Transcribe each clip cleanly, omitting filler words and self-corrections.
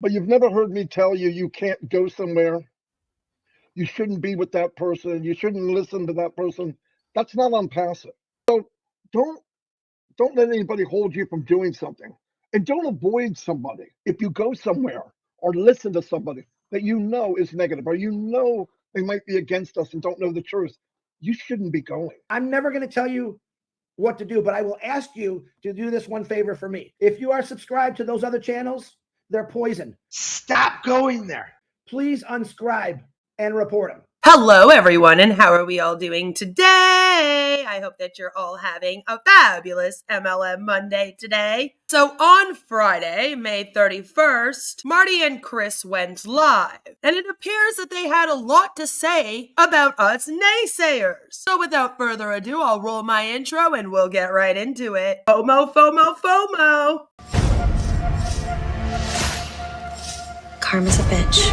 But you've never heard me tell you you can't go somewhere. You shouldn't be with that person. You shouldn't listen to that person. That's not unpassive. So don't don't let anybody hold you from doing something. And don't avoid somebody if you go somewhere or listen to somebody that you know is negative or you know they might be against us and don't know the truth. You shouldn't be going. I'm never going to tell you what to do, but I will ask you to do this one favor for me. If you are subscribed to those other channels, they're poison. Stop going there. Please unscribe and report them. Hello, everyone, and how are we all doing today? I hope that you're all having a fabulous MLM Monday today. So on Friday, May 31st, Marty and Chris went live, and it appears that they had a lot to say about us naysayers. So without further ado, I'll roll my intro and we'll get right into it. FOMO, FOMO, FOMO! Karma's a bitch.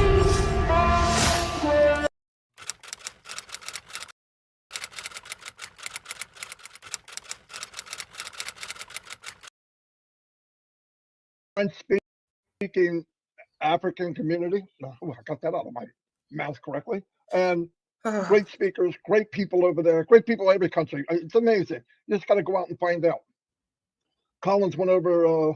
French-speaking African community. Oh, I got that out of my mouth correctly. And great speakers, great people over there, great people in every country. It's amazing. You just got to go out and find out. Collins went over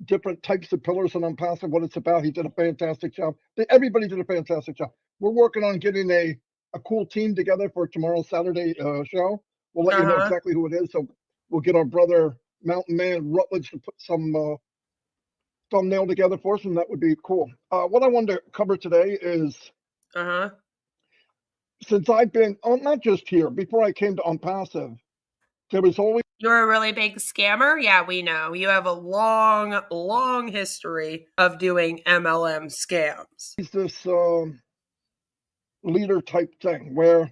different types of pillars and Onpassive, what it's about. He did a fantastic job. Everybody did a fantastic job. We're working on getting a cool team together for tomorrow's Saturday show. We'll let you know exactly who it is. So we'll get our brother Mountain Man Rutledge to put some thumbnail together for us, and that would be cool. What I wanted to cover today is since I've been not just here, before I came to Onpassive, there was always. You're a really big scammer? Yeah, we know. You have a long, long history of doing MLM scams. This leader type thing where,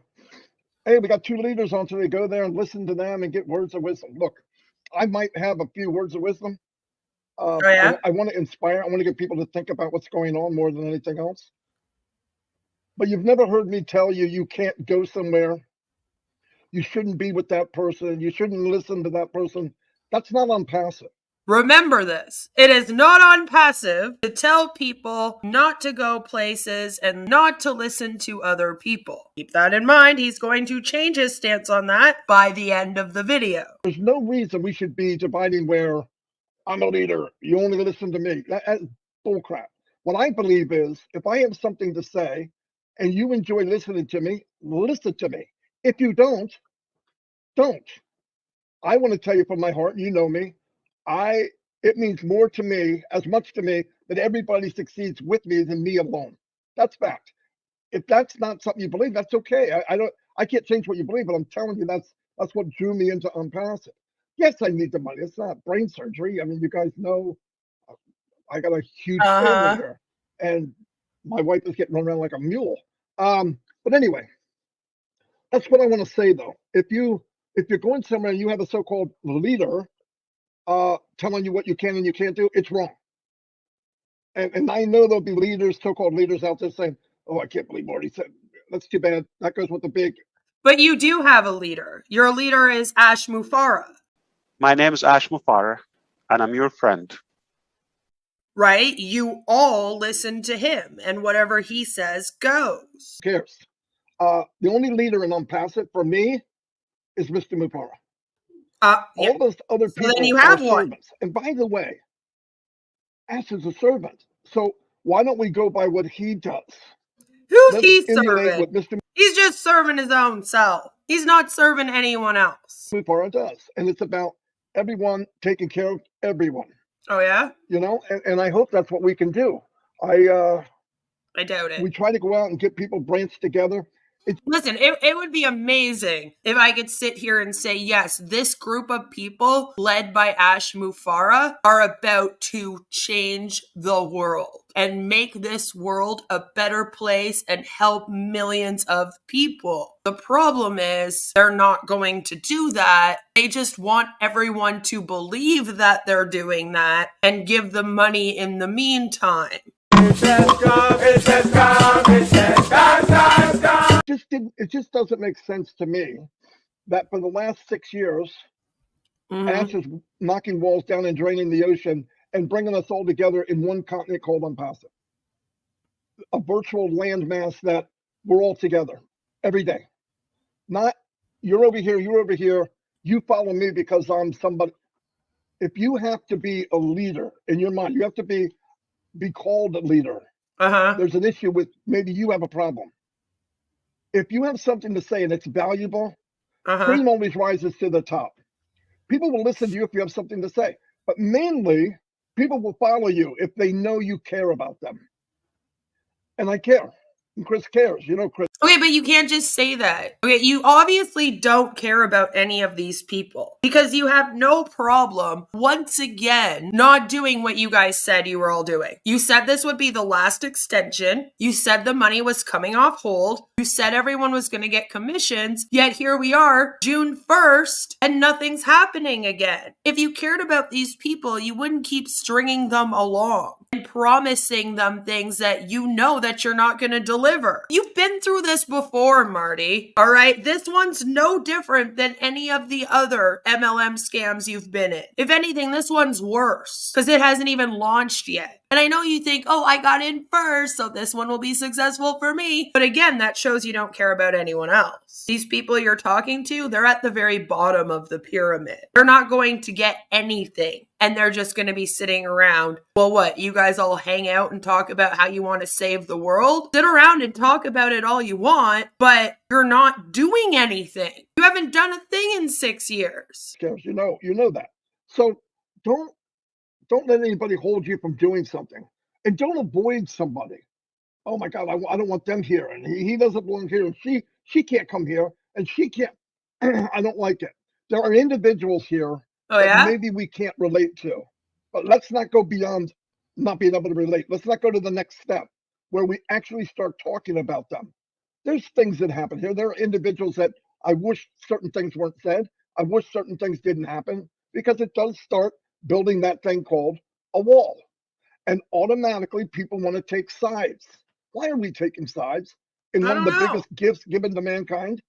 hey, we got two leaders on today. Go there and listen to them and get words of wisdom. Look, I might have a few words of wisdom. I want to inspire. I want to get people to think about what's going on more than anything else. But you've never heard me tell you you can't go somewhere. You shouldn't be with that person. You shouldn't listen to that person. That's not unpassive. Remember this. It is not unpassive to tell people not to go places and not to listen to other people. Keep that in mind. He's going to change his stance on that by the end of the video. There's no reason we should be dividing where I'm a leader. You only listen to me. That's bullcrap. What I believe is if I have something to say and you enjoy listening to me, listen to me. If you don't. I want to tell you from my heart, you know me, it means more to me, as much to me, that everybody succeeds with me than me alone. That's fact. If that's not something you believe, that's okay. I can't change what you believe, but I'm telling you that's what drew me into Onpassive. Yes, I need the money. It's not brain surgery. I mean, you guys know I got a huge family here, and my wife is getting run around like a mule. But anyway, that's what I want to say though. If you're going somewhere and you have a so-called leader telling you what you can and you can't do, it's wrong. And I know there'll be leaders, so-called leaders out there saying, "Oh, I can't believe Marty said that's too bad." That goes with the big. But you do have a leader. Your leader is Ash Mufareh. My name is Ash Mufareh, and I'm your friend. Right? You all listen to him, and whatever he says goes. Who cares? The only leader in Onpassive for me is Mr. Mufareh. All those other people then you have are one. servants. And by the way, Ash is a servant. So why don't we go by what he does? Who's he serving? What Mr. He's just serving his own self. He's not serving anyone else. Mufareh does. And it's about everyone taking care of everyone. Oh, yeah? You know, and I hope that's what we can do. I doubt it. We try to go out and get people branched together. Listen, it would be amazing if I could sit here and say, yes, this group of people led by Ash Mufareh are about to change the world and make this world a better place and help millions of people. The problem is they're not going to do that. They just want everyone to believe that they're doing that and give them money in the meantime. It just doesn't make sense to me that for the last 6 years, Ash is knocking walls down and draining the ocean and bringing us all together in one continent called Onpassive. A virtual landmass that we're all together every day. Not you're over here, you're over here, you follow me because I'm somebody. If you have to be a leader in your mind, you have to be called a leader. There's an issue with maybe you have a problem. If you have something to say and it's valuable, cream always rises to the top. People will listen to you if you have something to say, but mainly people will follow you if they know you care about them. And I care. And Chris cares. You know, Chris. Okay, but you can't just say that. Okay, you obviously don't care about any of these people because you have no problem, once again, not doing what you guys said you were all doing. You said this would be the last extension. You said the money was coming off hold. You said everyone was going to get commissions. Yet here we are, June 1st, and nothing's happening again. If you cared about these people, you wouldn't keep stringing them along and promising them things that you know that you're not going to deliver. You've been through this before, Marty. All right. This one's no different than any of the other MLM scams you've been in. If anything, this one's worse because it hasn't even launched yet. And I know you think, oh, I got in first, so this one will be successful for me. But again, that shows you don't care about anyone else. These people you're talking to, they're at the very bottom of the pyramid. They're not going to get anything. And they're just going to be sitting around. Well, what? You guys all hang out and talk about how you want to save the world? Sit around and talk about it all you want, but you're not doing anything. You haven't done a thing in 6 years. You know that. So don't let anybody hold you from doing something. And don't avoid somebody. Oh my God, I don't want them here. And he doesn't belong here. And she can't come here. And she can't. I don't like it. There are individuals here that maybe we can't relate to. But let's not go beyond not being able to relate. Let's not go to the next step where we actually start talking about them. There's things that happen here. There are individuals that I wish certain things weren't said. I wish certain things didn't happen because it does start building that thing called a wall. And automatically people want to take sides. Why are we taking sides in one of the biggest gifts given to mankind?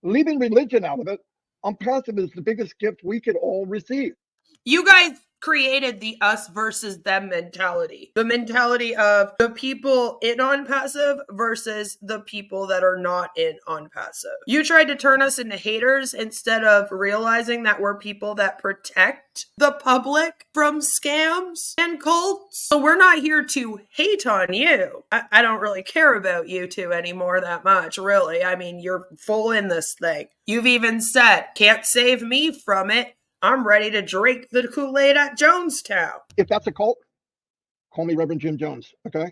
Leaving religion out of it, Onpassive is the biggest gift we could all receive. You guys created the us versus them mentality. The mentality of the people in Onpassive versus the people that are not in Onpassive. You tried to turn us into haters instead of realizing that we're people that protect the public from scams and cults. So we're not here to hate on you. I don't really care about you two anymore that much, really. I mean, you're full in this thing. You've even said, can't save me from it. I'm ready to drink the Kool-Aid at Jonestown. If that's a cult, call me Reverend Jim Jones, okay?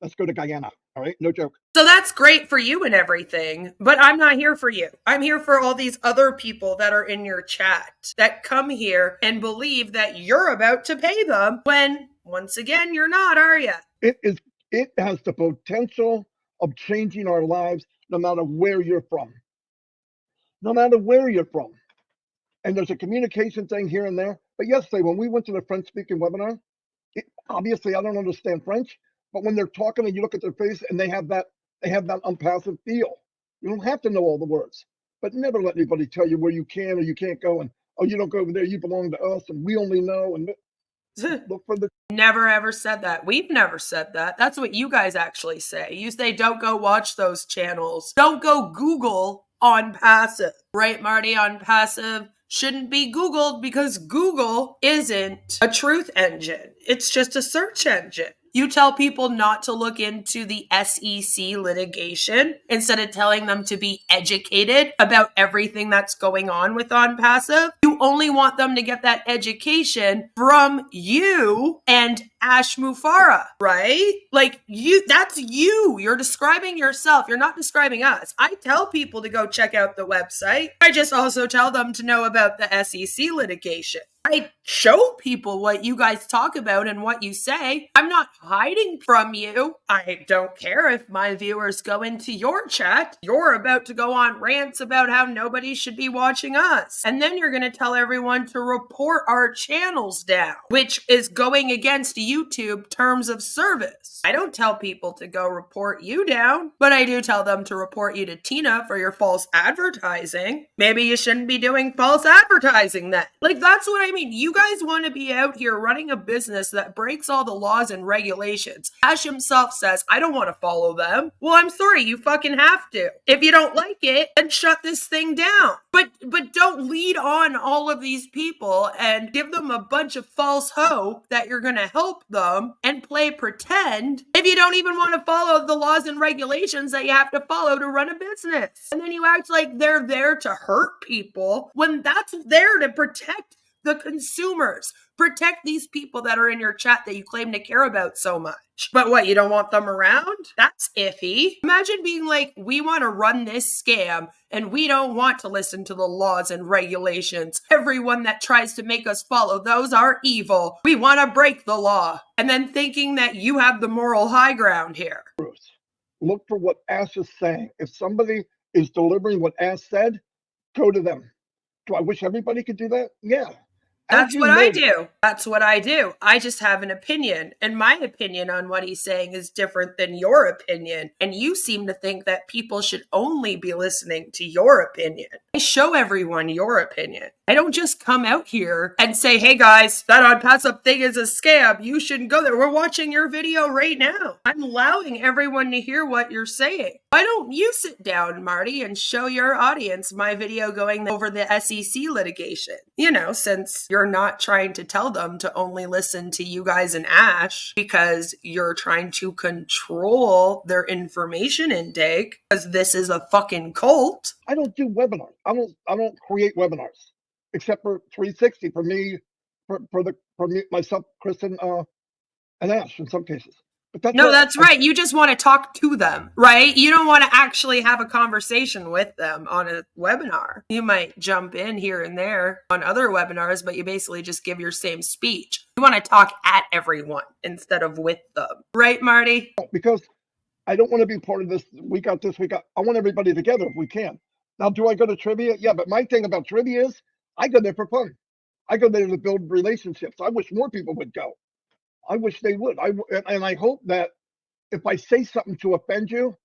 Let's go to Guyana, all right? No joke. So that's great for you and everything, but I'm not here for you. I'm here for all these other people that are in your chat that come here and believe that you're about to pay them when, once again, you're not, are you? It has the potential of changing our lives no matter where you're from. No matter where you're from. And there's a communication thing here and there. But yesterday, when we went to the French-speaking webinar, obviously I don't understand French, but when they're talking and you look at their face and they have that Onpassive feel. You don't have to know all the words, but never let anybody tell you where you can or you can't go. And, oh, you don't go over there, you belong to us, and we only know. And look for the. Never ever said that. We've never said that. That's what you guys actually say. You say, don't go watch those channels. Don't go Google Onpassive. Right, Marty? Onpassive shouldn't be Googled because Google isn't a truth engine. It's just a search engine. You tell people not to look into the SEC litigation instead of telling them to be educated about everything that's going on with Onpassive. You only want them to get that education from you and Ash Mufareh, right? Like that's you. You're describing yourself. You're not describing us. I tell people to go check out the website. I just also tell them to know about the SEC litigation. I show people what you guys talk about and what you say. I'm not hiding from you. I don't care if my viewers go into your chat. You're about to go on rants about how nobody should be watching us. And then you're going to tell everyone to report our channels down, which is going against YouTube terms of service. I don't tell people to go report you down, but I do tell them to report you to Tina for your false advertising. Maybe you shouldn't be doing false advertising then. Like, that's what I mean. You guys want to be out here running a business that breaks all the laws and regulations. Ash himself says, I don't want to follow them. Well, I'm sorry, you fucking have to. If you don't like it, then shut this thing down. But don't lead on all of these people and give them a bunch of false hope that you're going to help them and play pretend if you don't even want to follow the laws and regulations that you have to follow to run a business. And then you act like they're there to hurt people when that's there to protect the consumers, protect these people that are in your chat that you claim to care about so much. But what, you don't want them around? That's iffy. Imagine being like, we want to run this scam and we don't want to listen to the laws and regulations. Everyone that tries to make us follow those are evil. We want to break the law. And then thinking that you have the moral high ground here. Look for what Ash is saying. If somebody is delivering what Ash said, go to them. Do I wish everybody could do that? Yeah. That's what I do. That's what I do. I just have an opinion, and my opinion on what he's saying is different than your opinion. And you seem to think that people should only be listening to your opinion. I show everyone your opinion. I don't just come out here and say, hey guys, that Onpassive thing is a scam. You shouldn't go there. We're watching your video right now. I'm allowing everyone to hear what you're saying. Why don't you sit down, Marty, and show your audience my video going over the SEC litigation? You know, since you're not trying to tell them to only listen to you guys and Ash because you're trying to control their information intake because this is a fucking cult. I don't do webinars. I don't create webinars except for 360 for me, for me, myself, Kristen, and Ash in some cases. But that's right. You just want to talk to them, right? You don't want to actually have a conversation with them on a webinar. You might jump in here and there on other webinars, but you basically just give your same speech. You want to talk at everyone instead of with them. Right, Marty? Because I don't want to be part of this. We got this. I want everybody together if we can. Now, do I go to trivia? Yeah, but my thing about trivia is I go there for fun. I go there to build relationships. I wish more people would go. I wish they would. And I hope that if I say something to offend you,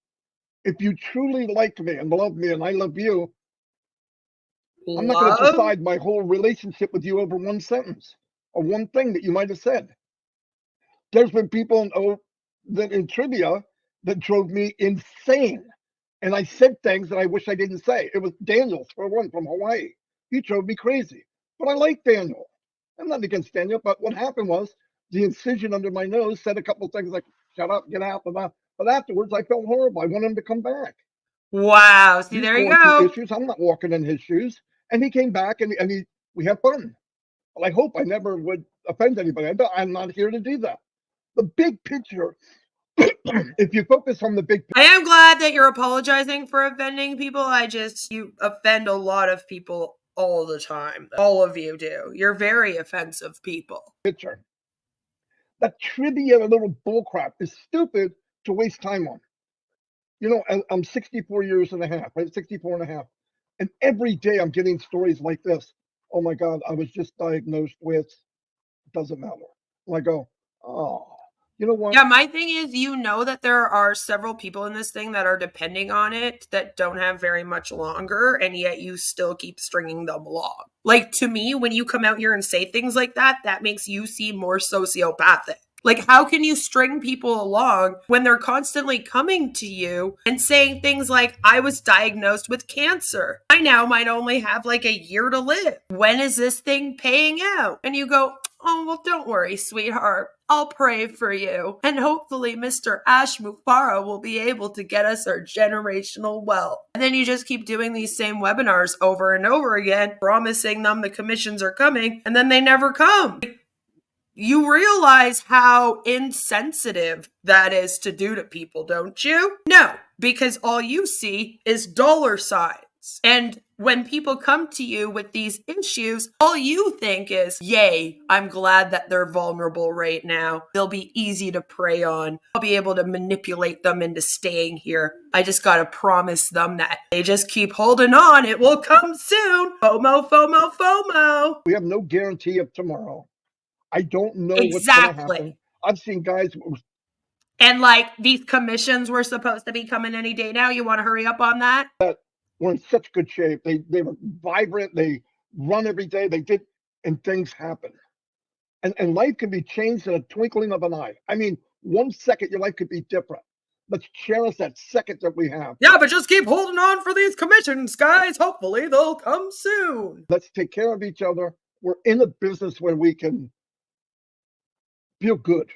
if you truly like me and love me and I love you, I'm not going to decide my whole relationship with you over one sentence or one thing that you might have said. There's been people in trivia that drove me insane. And I said things that I wish I didn't say. It was Daniel, for one, from Hawaii. He drove me crazy. But I like Daniel. I'm not against Daniel, but what happened was the incision under my nose said a couple of things like, shut up, get out. But afterwards, I felt horrible. I want him to come back. Wow. See, there you go. Issues. I'm not walking in his shoes. And he came back and we had fun. Well, I hope I never would offend anybody. I'm not here to do that. The big picture, if you focus on the big picture. I am glad that you're apologizing for offending people. You offend a lot of people all the time. All of you do. You're very offensive people. Picture. That trivia little bullcrap is stupid to waste time on. You know, I'm 64 years and a half, right? 64 and a half. And every day I'm getting stories like this. Oh my God, I was just diagnosed with, it doesn't matter. And I go, oh, you know what? Yeah, my thing is, you know that there are several people in this thing that are depending on it that don't have very much longer, and yet you still keep stringing them along. Like, to me, when you come out here and say things like that, that makes you seem more sociopathic. Like, how can you string people along when they're constantly coming to you and saying things like, I was diagnosed with cancer. I now might only have like a year to live. When is this thing paying out? And you go, oh, well, don't worry, sweetheart. I'll pray for you. And hopefully Mr. Ash Mufareh will be able to get us our generational wealth. And then you just keep doing these same webinars over and over again, promising them the commissions are coming, and then they never come. You realize how insensitive that is to do to people, don't you? No, because all you see is dollar signs. And when people come to you with these issues, all you think is, yay, I'm glad that they're vulnerable right now. They'll be easy to prey on. I'll be able to manipulate them into staying here. I just got to promise them that they just keep holding on. It will come soon. FOMO, FOMO, FOMO. We have no guarantee of tomorrow. I don't know what's going to happen. I've seen guys And like these commissions were supposed to be coming any day now. You want to hurry up on that? were in such good shape. They were vibrant. They run every day. They did, and things happen. And life can be changed in a twinkling of an eye. I mean, 1 second your life could be different. Let's cherish that second that we have. Yeah, but just keep holding on for these commissions, guys. Hopefully they'll come soon. Let's take care of each other. We're in a business where we can feel good.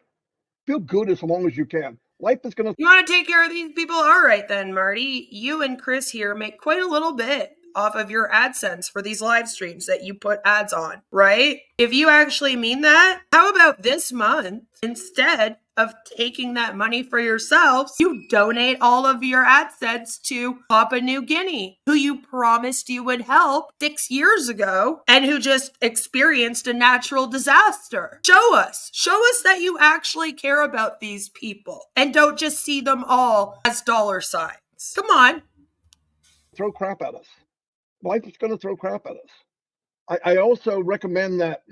Feel good as long as you can. Life is going to. You want to take care of these people? All right, then, Marty. You and Chris here make quite a little bit off of your AdSense for these live streams that you put ads on, right? If you actually mean that, how about this month, instead of taking that money for yourselves, you donate all of your AdSense to Papua New Guinea, who you promised you would help 6 years ago and who just experienced a natural disaster. Show us that you actually care about these people and don't just see them all as dollar signs. Come on. Throw crap at us. Life is going to throw crap at us. I also recommend that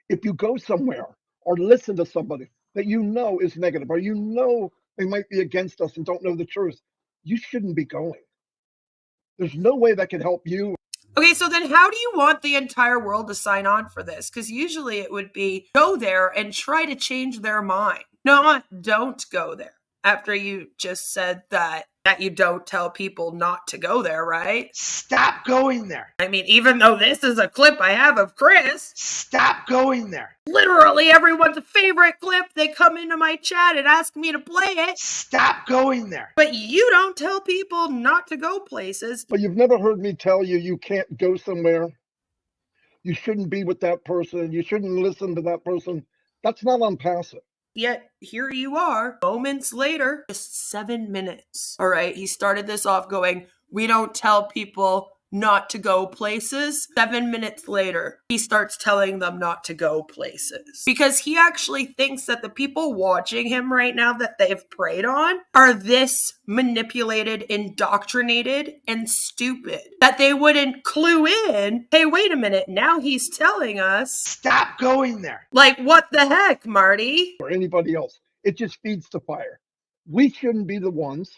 if you go somewhere or listen to somebody that you know is negative, or you know they might be against us and don't know the truth, you shouldn't be going. There's no way that can help you. Okay, so then how do you want the entire world to sign on for this? Because usually it would be go there and try to change their mind. No, don't go there. After you just said that you don't tell people not to go there, right? Stop going there. I mean, even though this is a clip I have of Chris, Stop going there. literally everyone's favorite clip, they come into my chat and ask me to play it. Stop going there. But you don't tell people not to go places. But you've never heard me tell you you can't go somewhere. You shouldn't be with that person. You shouldn't listen to that person. That's not Onpassive. Yet here you are, moments later, just 7 minutes. All right, he started this off going, we don't tell people not to go places. 7 minutes later, he starts telling them not to go places. Because he actually thinks that the people watching him right now that they've preyed on are this manipulated, indoctrinated, and stupid that they wouldn't clue in, hey, wait a minute, now he's telling us. Stop going there. Like, what the heck, Marty? Or anybody else. It just feeds the fire. We shouldn't be the ones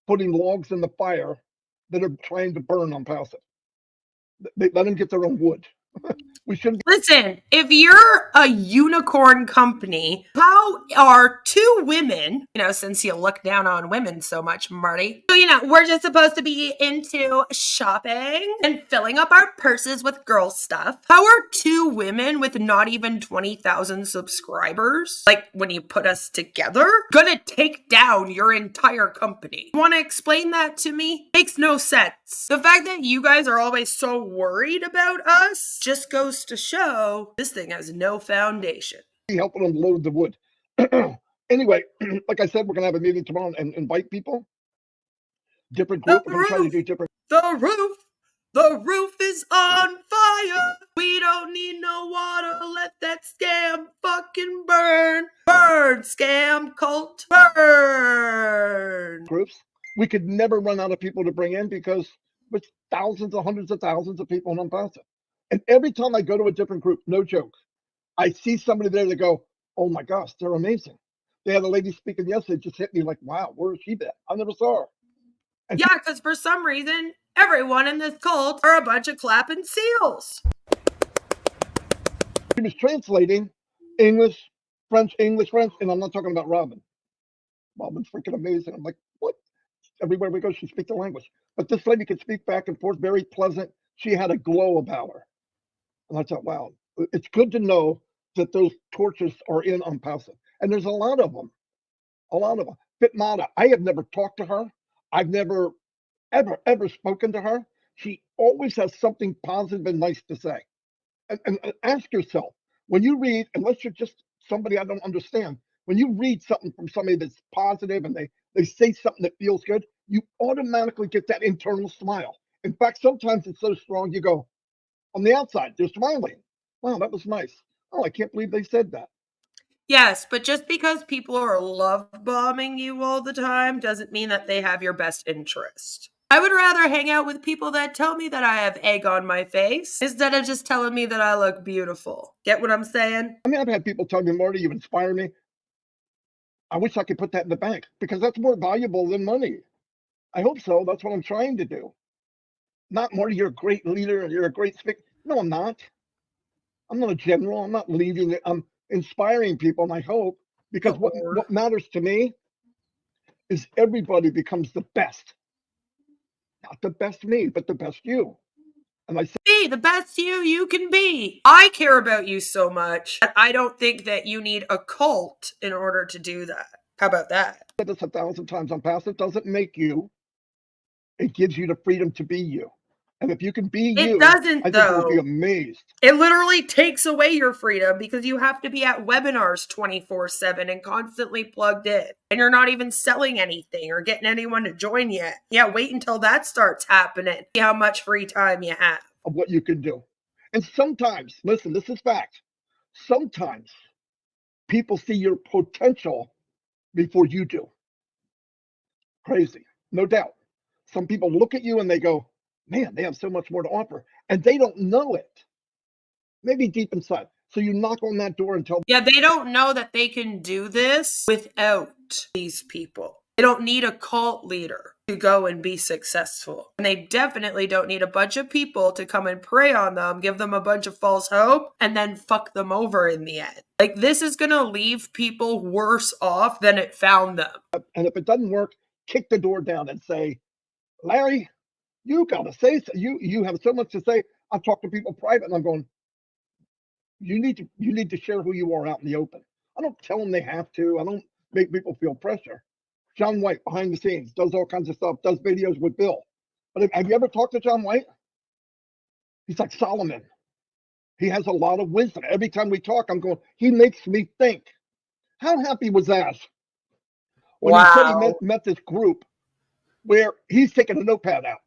putting logs in the fire that are trying to burn Onpassive. They let them get their own wood. We shouldn't. Listen, if you're a unicorn company, how are two women, since you look down on women so much, Marty, so, we're just supposed to be into shopping and filling up our purses with girl stuff. How are two women with not even 20,000 subscribers, like when you put us together, gonna take down your entire company? You want to explain that to me? Makes no sense. The fact that you guys are always so worried about us just goes to show this thing has no foundation. Helping them load the wood. Anyway, like I said, we're going to have a meeting tomorrow and invite people. Different group. We're going to try to do different. The roof is on fire. We don't need no water. Let that scam fucking burn. Burn, scam cult. Burn. Groups. We could never run out of people to bring in because there's thousands or hundreds of thousands of people on Onpassive. And every time I go to a different group, no joke, I see somebody there that go, oh my gosh, they're amazing. They had a lady speaking yesterday, just hit me like, wow, where is she been? I never saw her. And yeah, because for some reason, everyone in this cult are a bunch of clapping seals. She was translating English, French, and I'm not talking about Robin. Robin's freaking amazing. I'm like, what? Everywhere we go, she speaks the language. But this lady could speak back and forth, very pleasant. She had a glow about her. And I thought, wow, it's good to know that those torches are in Onpassive. And there's a lot of them. Fitmata, I have never talked to her. I've never, ever spoken to her. She always has something positive and nice to say. And ask yourself, when you read, unless you're just somebody I don't understand, when you read something from somebody that's positive and they say something that feels good, you automatically get that internal smile. In fact, sometimes it's so strong, you go, on the outside, they're smiling. Wow, that was nice. Oh, I can't believe they said that. Yes, but just because people are love bombing you all the time doesn't mean that they have your best interest. I would rather hang out with people that tell me that I have egg on my face instead of just telling me that I look beautiful. Get what I'm saying? I mean, I've had people tell me, Marty, you inspire me. I wish I could put that in the bank because that's more valuable than money. I hope so. That's what I'm trying to do. Not Marty, you're a great leader and you're a great speaker. No, I'm not. I'm not a general. I'm not leading it. I'm inspiring people, and I hope, because what matters to me is everybody becomes the best. Not the best me, but the best you. And I say, Be the best you can be. I care about you so much that I don't think that you need a cult in order to do that. How about that? said this 1,000 times. Onpassive doesn't make you. It gives you the freedom to be you. And if you can be It you, doesn't, I think you'll be though. amazed. It literally takes away your freedom because you have to be at webinars 24/7 and constantly plugged in. And you're not even selling anything or getting anyone to join yet. Yeah, wait until that starts happening. See how much free time you have. Of what you can do. And sometimes, listen, this is fact. Sometimes people see your potential before you do. Crazy, no doubt. Some people look at you and they go, man, they have so much more to offer. And they don't know it. Maybe deep inside. So you knock on that door and tell them. Yeah, they don't know that they can do this without these people. They don't need a cult leader to go and be successful. And they definitely don't need a bunch of people to come and prey on them, give them a bunch of false hope, and then fuck them over in the end. Like, this is going to leave people worse off than it found them. And if it doesn't work, kick the door down and say, Larry, you got to say, you have so much to say. I talk to people private and I'm going, you need to share who you are out in the open. I don't tell them they have to. I don't make people feel pressure. John White, behind the scenes, does all kinds of stuff, does videos with Bill. But have you ever talked to John White? He's like Solomon. He has a lot of wisdom. Every time we talk, I'm going, he makes me think. How happy was Ash when he said he met this group where he's taking a notepad out?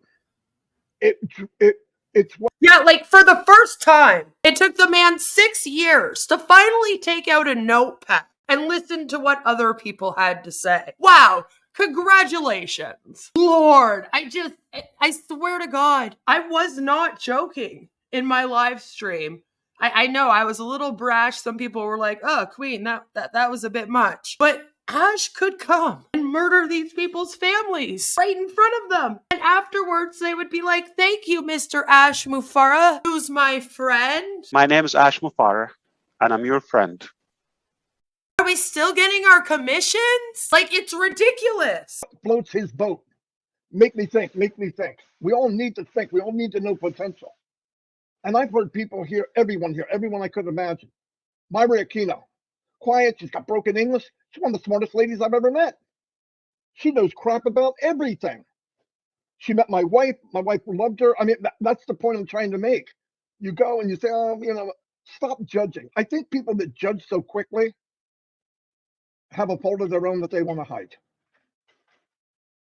Yeah, like for the first time, it took the man 6 years to finally take out a notepad and listen to what other people had to say. Wow, congratulations. Lord, I swear to God, I was not joking in my live stream. I know I was a little brash. Some people were like, oh, Queen, that was a bit much. But Ash could come and murder these people's families right in front of them. And afterwards, they would be like, thank you, Mr. Ash Mufareh, who's my friend. My name is Ash Mufareh, and I'm your friend. Are we still getting our commissions? Like, it's ridiculous. Floats his boat. Make me think. We all need to think. We all need to know potential. And I've heard people here, everyone I could imagine. Myra Aquino, quiet, she's got broken English. She's one of the smartest ladies I've ever met. She knows crap about everything. She met my wife. My wife loved her. I mean, that's the point I'm trying to make. You go and you say, oh, stop judging. I think people that judge so quickly have a fault of their own that they want to hide.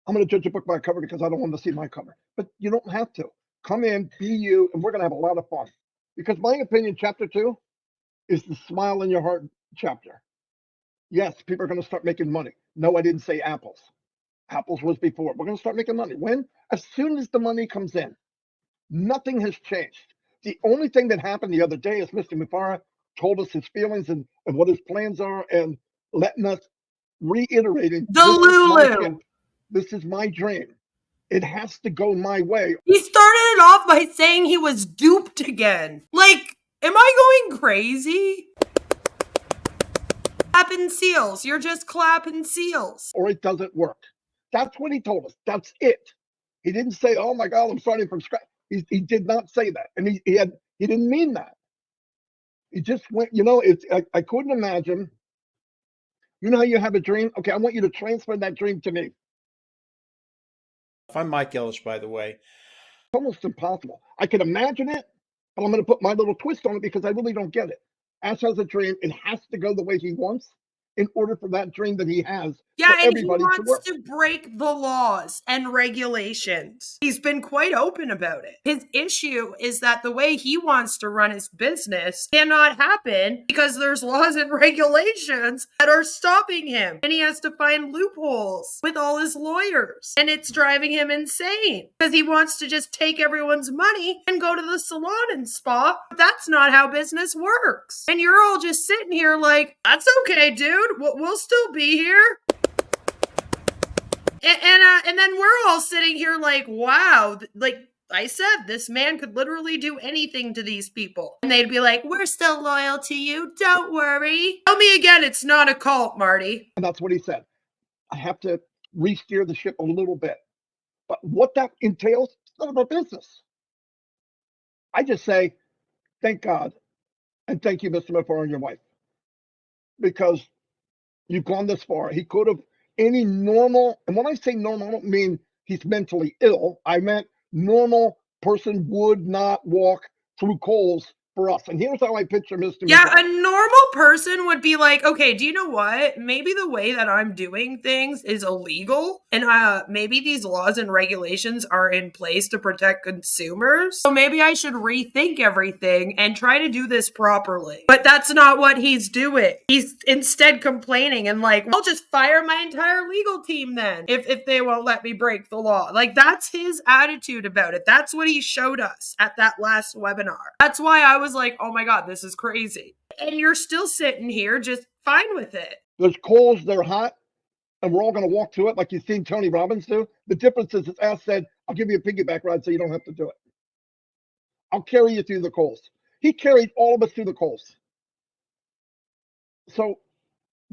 I'm going to judge a book by a cover because I don't want to see my cover. But you don't have to. Come in, be you, and we're going to have a lot of fun. Because my opinion, chapter 2 is the smile in your heart chapter. Yes, people are going to start making money. No, I didn't say apples. Apples was before. We're going to start making money. When? As soon as the money comes in. Nothing has changed. The only thing that happened the other day is Mr. Mufareh told us his feelings and what his plans are and letting us reiterating the Lulu. This is my dream. It has to go my way. He started it off by saying he was duped again. Like, am I going crazy? Clapping seals. You're just clapping seals. Or it doesn't work. That's what he told us. That's it. He didn't say, oh my God, I'm starting from scratch. He did not say that. And he didn't mean that. He just went, I couldn't imagine. You know how you have a dream? Okay, I want you to transfer that dream to me. I'm Mike Ellis, by the way. It's almost impossible. I can imagine it, but I'm going to put my little twist on it because I really don't get it. Ash has a dream. It has to go the way he wants in order for that dream that he has. Yeah, and he everybody to wants work. to break the laws and regulations. He's been quite open about it. His issue is that the way he wants to run his business cannot happen because there's laws and regulations that are stopping him. And he has to find loopholes with all his lawyers. And it's driving him insane because he wants to just take everyone's money and go to the salon and spa. But that's not how business works. And you're all just sitting here like, that's okay, dude. We'll still be here. And then we're all sitting here like, wow, like I said, this man could literally do anything to these people. And they'd be like, we're still loyal to you. Don't worry. Tell me again, it's not a cult, Marty. And that's what he said. I have to re-steer the ship a little bit. But what that entails, it's none of our business. I just say, thank God. And thank you, Mr. Mufareh, and your wife. Because you've gone this far. He could have, any normal, and when I say normal, I don't mean he's mentally ill. I meant normal person would not walk through coals for us. And here's how I picture Mr. Yeah, Mufareh. a normal person would be like, okay, do you know what? Maybe the way that I'm doing things is illegal. And maybe these laws and regulations are in place to protect consumers. So maybe I should rethink everything and try to do this properly. But that's not what he's doing. He's instead complaining and like, I'll just fire my entire legal team then if they won't let me break the law. Like, that's his attitude about it. That's what he showed us at that last webinar. That's why I was like, oh my God, this is crazy. And you're still sitting here just fine with it. There's coals, they're hot, and we're all going to walk through it like you've seen Tony Robbins do. The difference is, Ash said, I'll give you a piggyback ride so you don't have to do it. I'll carry you through the coals. He carried all of us through the coals. So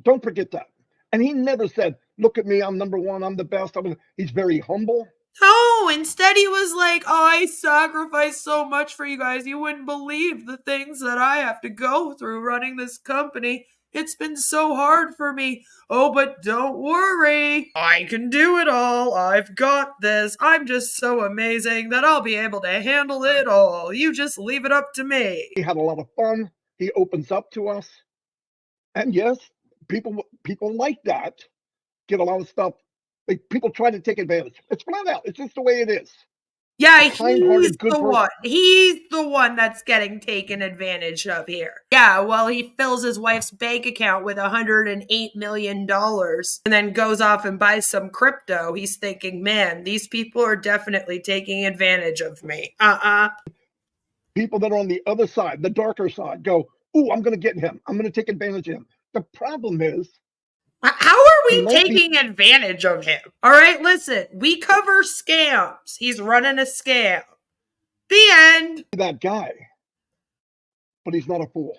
don't forget that. And he never said, look at me, I'm number one, I'm the best. He's very humble. No, instead he was like, oh, I sacrificed so much for you guys. You wouldn't believe the things that I have to go through running this company. It's been so hard for me. Oh, but don't worry. I can do it all. I've got this. I'm just so amazing that I'll be able to handle it all. You just leave it up to me. He had a lot of fun. He opens up to us. And yes, people like that get a lot of stuff. People try to take advantage. It's flat out. It's just the way it is. Yeah, A kind-hearted, good person. one. He's the one that's getting taken advantage of here. Yeah, well, he fills his wife's bank account with $108 million and then goes off and buys some crypto. He's thinking, man, these people are definitely taking advantage of me. People that are on the other side, the darker side, go, ooh, I'm going to get him. I'm going to take advantage of him. The problem is, how are we taking advantage of him? All right, listen, we cover scams. He's running a scam. The end. That guy, but he's not a fool.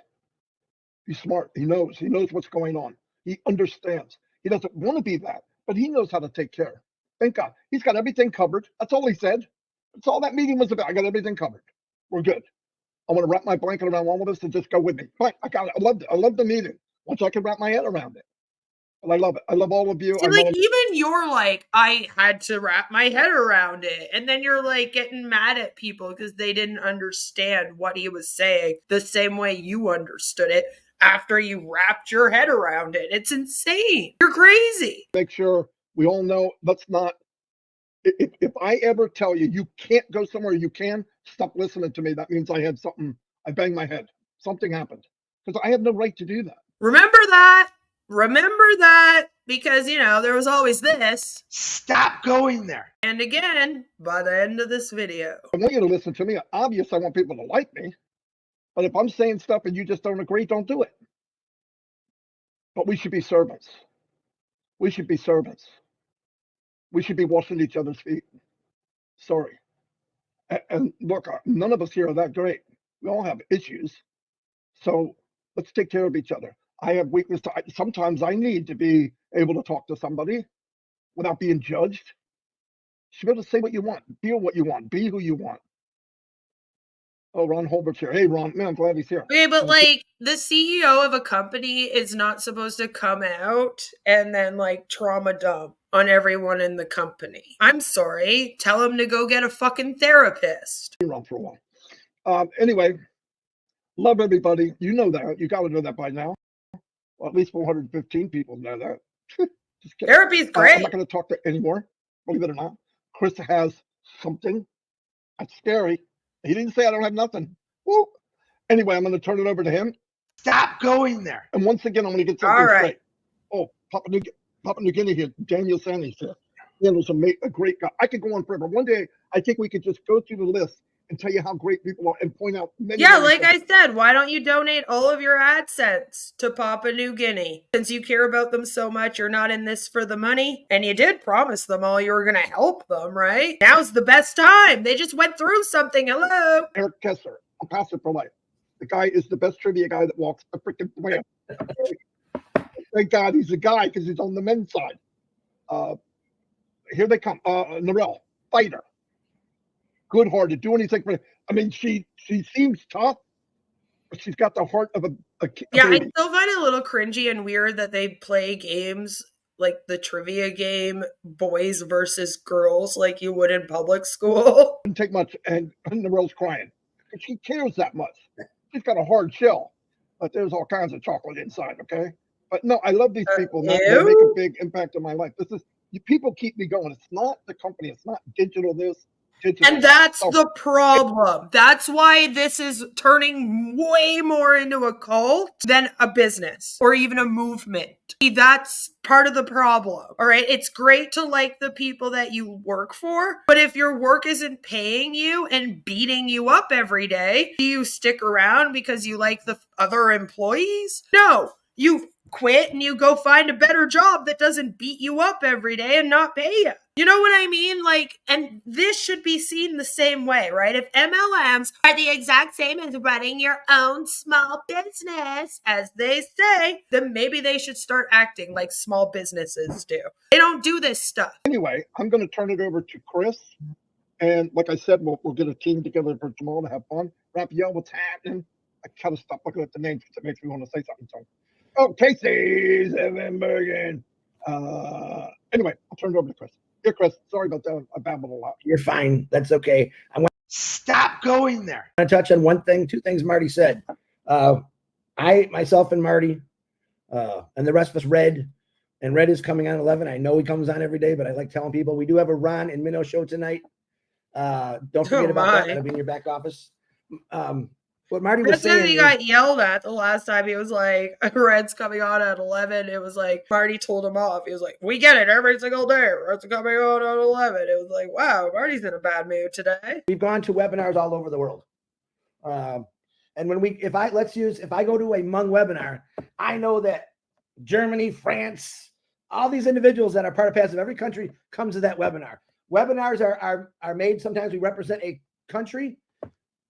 He's smart. He knows what's going on. He understands. He doesn't want to be that, but he knows how to take care. Thank God. He's got everything covered. That's all he said. That's all that meeting was about. I got everything covered. We're good. I want to wrap my blanket around all of us and just go with me. Fine. I got it. I love the meeting. Once I can wrap my head around it. And I love it. I love all of you. See, like, even you're like, I had to wrap my head around it. And then you're like getting mad at people because they didn't understand what he was saying the same way you understood it after you wrapped your head around it. It's insane. You're crazy. Make sure we all know, let's not, if I ever tell you you can't go somewhere you can, stop listening to me. That means I had something, I banged my head. Something happened. Because I have no right to do that. Remember that. Remember that, because, you know, there was always this. Stop going there. And again, by the end of this video. I want you to listen to me. Obviously, I want people to like me. But if I'm saying stuff and you just don't agree, don't do it. But we should be servants. We should be servants. We should be washing each other's feet. Sorry. And look, none of us here are that great. We all have issues. So let's take care of each other. I have weakness. Sometimes I need to be able to talk to somebody without being judged. You should be able to say what you want, feel what you want, be who you want. Oh, Ron Holbert's here. Hey, Ron, man, I'm glad he's here. Okay, but like the CEO of a company is not supposed to come out and then like trauma dump on everyone in the company. I'm sorry. Tell him to go get a fucking therapist. Ron for a while. Anyway, love everybody. You know that. You got to know that by now. Well, at least 415 people know that. Just kidding. Therapy's I'm great. not going to talk to anymore. Believe it or not, Chris has something. That's scary. He didn't say I don't have nothing. Woo. Anyway, I'm going to turn it over to him. Stop going there. And once again, I'm going to get All something right. straight. Oh, Papua New Guinea here. Daniel Sandys here. Daniel's a great guy. I could go on forever. One day, I think we could just go through the list and tell you how great people are and point out many. Yeah, many like things. I said, why don't you donate all of your AdSense to Papua New Guinea? Since you care about them so much, you're not in this for the money. And you did promise them all you were going to help them, right? Now's the best time. They just went through something. Hello. Eric Kessler, Onpassive for life. The guy is the best trivia guy that walks the freaking planet. Thank God he's a guy because he's on the men's side. Here they come. Narelle, fighter. Good-hearted, do anything for. I mean, she seems tough, but she's got the heart of a Yeah, I baby. still find it a little cringy and weird that they play games like the trivia game, boys versus girls, like you would in public school. Didn't take much, and Narelle's crying. She cares that much. She's got a hard shell, but there's all kinds of chocolate inside. Okay, but no, I love these people. They make a big impact in my life. People keep me going. It's not the company. It's not digital this. And that's the problem. That's why this is turning way more into a cult than a business or even a movement. That's part of the problem. All right. It's great to like the people that you work for, but if your work isn't paying you and beating you up every day, do you stick around because you like the other employees? No. You quit and you go find a better job that doesn't beat you up every day and not pay you. You know what I mean? Like, and this should be seen the same way, right? If MLMs are the exact same as running your own small business, as they say, then maybe they should start acting like small businesses do. They don't do this stuff. Anyway, I'm going to turn it over to Chris. And like I said, we'll get a team together for tomorrow to have fun. Raphael, what's happening? I gotta stop looking at the names because it makes me want to say something to him. Oh, Casey Zevenbergen. Anyway, I'll turn it over to Chris. Here, Chris. Sorry about that. I babbled a lot. You're fine. That's okay. Stop going there. I want to touch on two things Marty said. Myself and Marty, and the rest of us, Red, and Red is coming on 11. I know he comes on every day, but I like telling people we do have a Ron and Minnow show tonight. Don't forget about that. That'll be in your back office. What Marty was saying, he got yelled at the last time. He was like, Red's coming on at 11. It was like, Marty told him off. He was like, we get it every single day. Red's coming on at 11. It was like, wow, Marty's in a bad mood today. We've gone to webinars all over the world. And when if I go to a Hmong webinar, I know that Germany, France, all these individuals that are part of Passive, every country comes to that webinar. Webinars are made, sometimes we represent a country,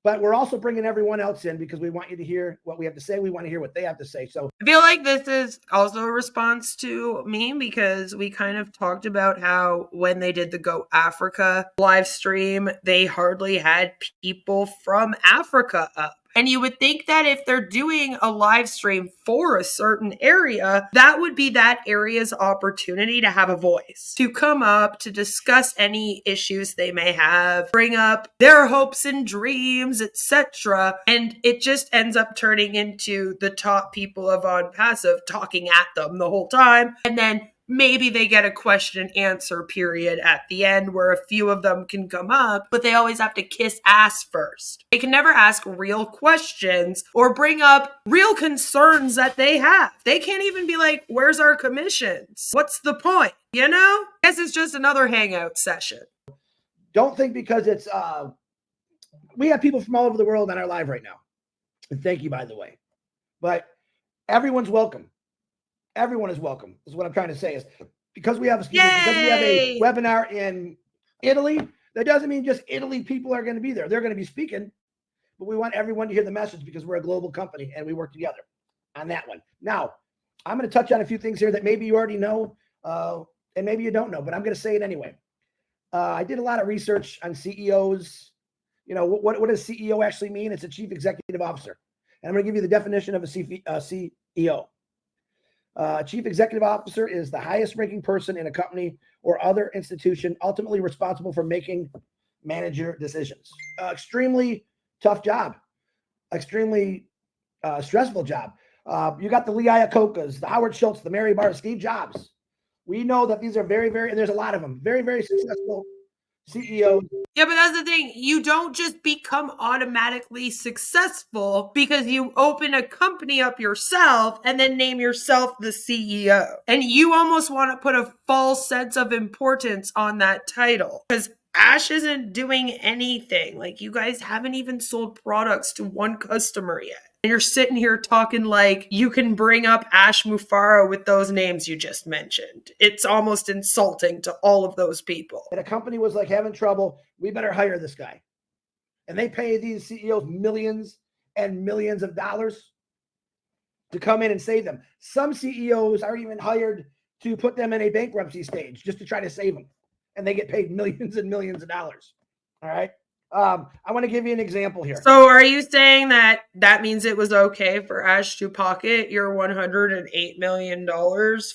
but we're also bringing everyone else in because we want you to hear what we have to say. We want to hear what they have to say. So I feel like this is also a response to me because we kind of talked about how when they did the Go Africa live stream, they hardly had people from Africa up. And you would think that if they're doing a live stream for a certain area, that would be that area's opportunity to have a voice, to come up, to discuss any issues they may have, bring up their hopes and dreams, etc. And it just ends up turning into the top people of Onpassive talking at them the whole time. And then maybe they get a question and answer period at the end where a few of them can come up, but they always have to kiss ass first. They can never ask real questions or bring up real concerns that they have. They can't even be like, where's our commissions? What's the point? You know? I guess it's just another hangout session. Don't think because it's, we have people from all over the world on our live right now. And thank you, by the way. But everyone's welcome. Everyone is welcome. Is what I'm trying to say is because we have a webinar in Italy, that doesn't mean just Italy people are going to be there. They're going to be speaking, but we want everyone to hear the message because we're a global company and we work together on that one. Now, I'm going to touch on a few things here that maybe you already know and maybe you don't know, but I'm going to say it anyway. I did a lot of research on CEOs. You know, what does CEO actually mean? It's a chief executive officer. And I'm going to give you the definition of a CEO. Chief executive officer is the highest ranking person in a company or other institution, ultimately responsible for making manager decisions. Extremely tough job, extremely stressful job. You got the Lee Iacocca's, the Howard Schultz, the Mary Barr, Steve Jobs We know that these are very, very, and there's a lot of them, very, very successful CEOs. Yeah, but that's the thing. You don't just become automatically successful because you open a company up yourself and then name yourself the CEO. And you almost want to put a false sense of importance on that title because Ash isn't doing anything. Like, you guys haven't even sold products to one customer yet. And you're sitting here talking like you can bring up Ash Mufareh with those names you just mentioned. It's almost insulting to all of those people. And a company was like having trouble. We better hire this guy. And they pay these CEOs millions and millions of dollars to come in and save them. Some CEOs are even hired to put them in a bankruptcy stage just to try to save them. And they get paid millions and millions of dollars. All right. I want to give you an example here. So are you saying that means it was okay for Ash to pocket your $108 million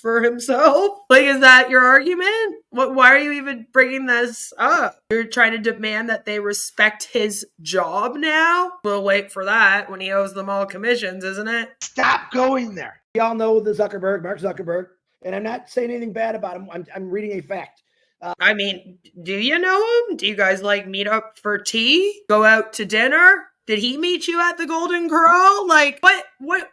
for himself? Like, is that your argument? Why are you even bringing this up? You're trying to demand that they respect his job now? We'll wait for that when he owes them all commissions, isn't it? Stop going there. We all know the Mark Zuckerberg, and I'm not saying anything bad about him. I'm reading a fact. I mean, do you know him? Do you guys like meet up for tea? Go out to dinner? Did he meet you at the Golden Corral? Like, what?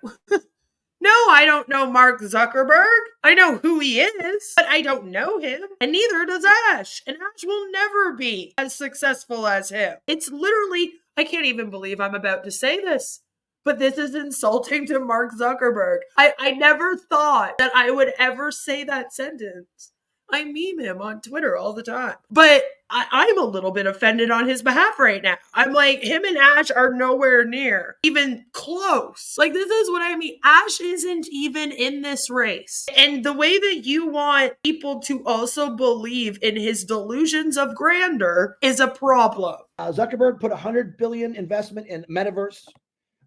No, I don't know Mark Zuckerberg. I know who he is, but I don't know him. And neither does Ash. And Ash will never be as successful as him. It's literally, I can't even believe I'm about to say this, but this is insulting to Mark Zuckerberg. I never thought that I would ever say that sentence. I meme him on Twitter all the time. But I'm a little bit offended on his behalf right now. I'm like, him and Ash are nowhere near even close. Like, this is what I mean. Ash isn't even in this race. And the way that you want people to also believe in his delusions of grandeur is a problem. Zuckerberg put $100 billion investment in metaverse.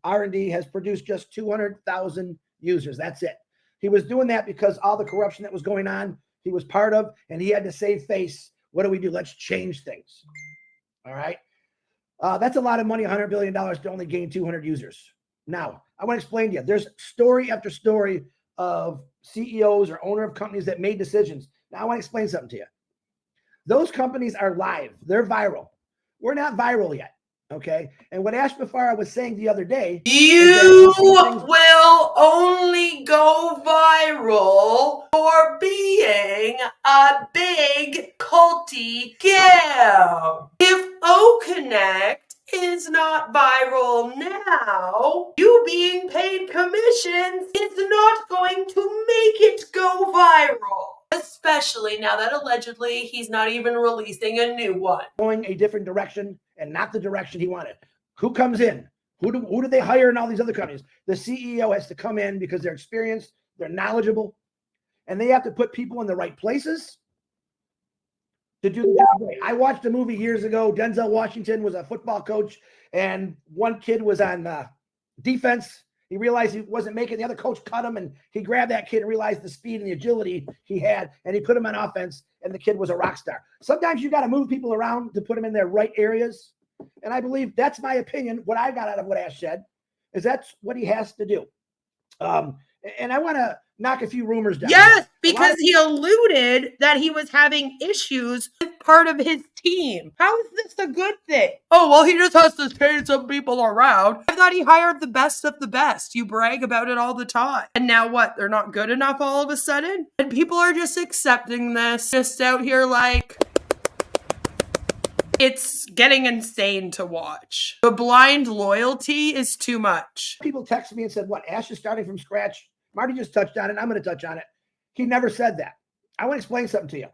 R&D has produced just 200,000 users. That's it. He was doing that because all the corruption that was going on, he was part of, and he had to save face. What do we do? Let's change things. All right. That's a lot of money, $100 billion to only gain 200 users. Now, I want to explain to you. There's story after story of CEOs or owner of companies that made decisions. Now, I want to explain something to you. Those companies are live. They're viral. We're not viral yet. Okay. And what Ash Mufareh was saying the other day, you will only go viral for being a big culty scam. If O-Connect is not viral now, you being paid commissions is not going to make it go viral. Especially now that allegedly he's not even releasing a new one. Going a different direction and not the direction he wanted. Who comes in? Who do they hire in all these other companies? The CEO has to come in because they're experienced, they're knowledgeable, and they have to put people in the right places to do the job right. I watched a movie years ago. Denzel Washington was a football coach, and one kid was on defense. He realized he wasn't making. The other coach cut him, and he grabbed that kid and realized the speed and the agility he had, and he put him on offense, and the kid was a rock star. Sometimes you got to move people around to put them in their right areas, and I believe that's my opinion. What I got out of what Ash said is that's what he has to do. And I want to knock a few rumors down. Yes, because he alluded that he was having issues with part of his team. How is this a good thing? Oh, well, he just has to change some people around. I thought he hired the best of the best. You brag about it all the time. And now what? They're not good enough all of a sudden? And people are just accepting this, just out here like... It's getting insane to watch. The blind loyalty is too much. People text me and said, what, Ash is starting from scratch? Marty just touched on it. I'm going to touch on it. He never said that. I want to explain something to you.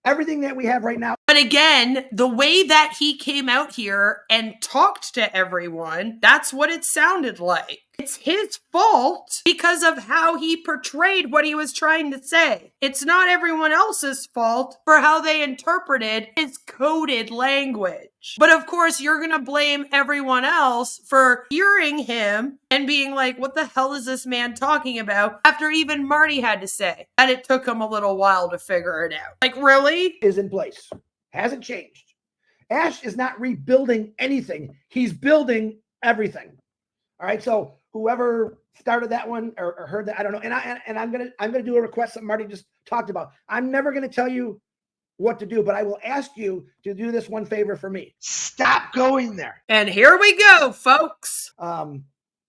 Everything that we have right now. But again, the way that he came out here and talked to everyone, that's what it sounded like. It's his fault because of how he portrayed what he was trying to say. It's not everyone else's fault for how they interpreted his coded language. But of course, you're going to blame everyone else for hearing him and being like, what the hell is this man talking about? After even Marty had to say that it took him a little while to figure it out. Like, really? Is in place. Hasn't changed. Ash is not rebuilding anything. He's building everything. All right. So whoever started that one or heard that, I don't know. And I'm gonna do a request that Marty just talked about. I'm never gonna tell you what to do, but I will ask you to do this one favor for me. Stop going there. And here we go, folks.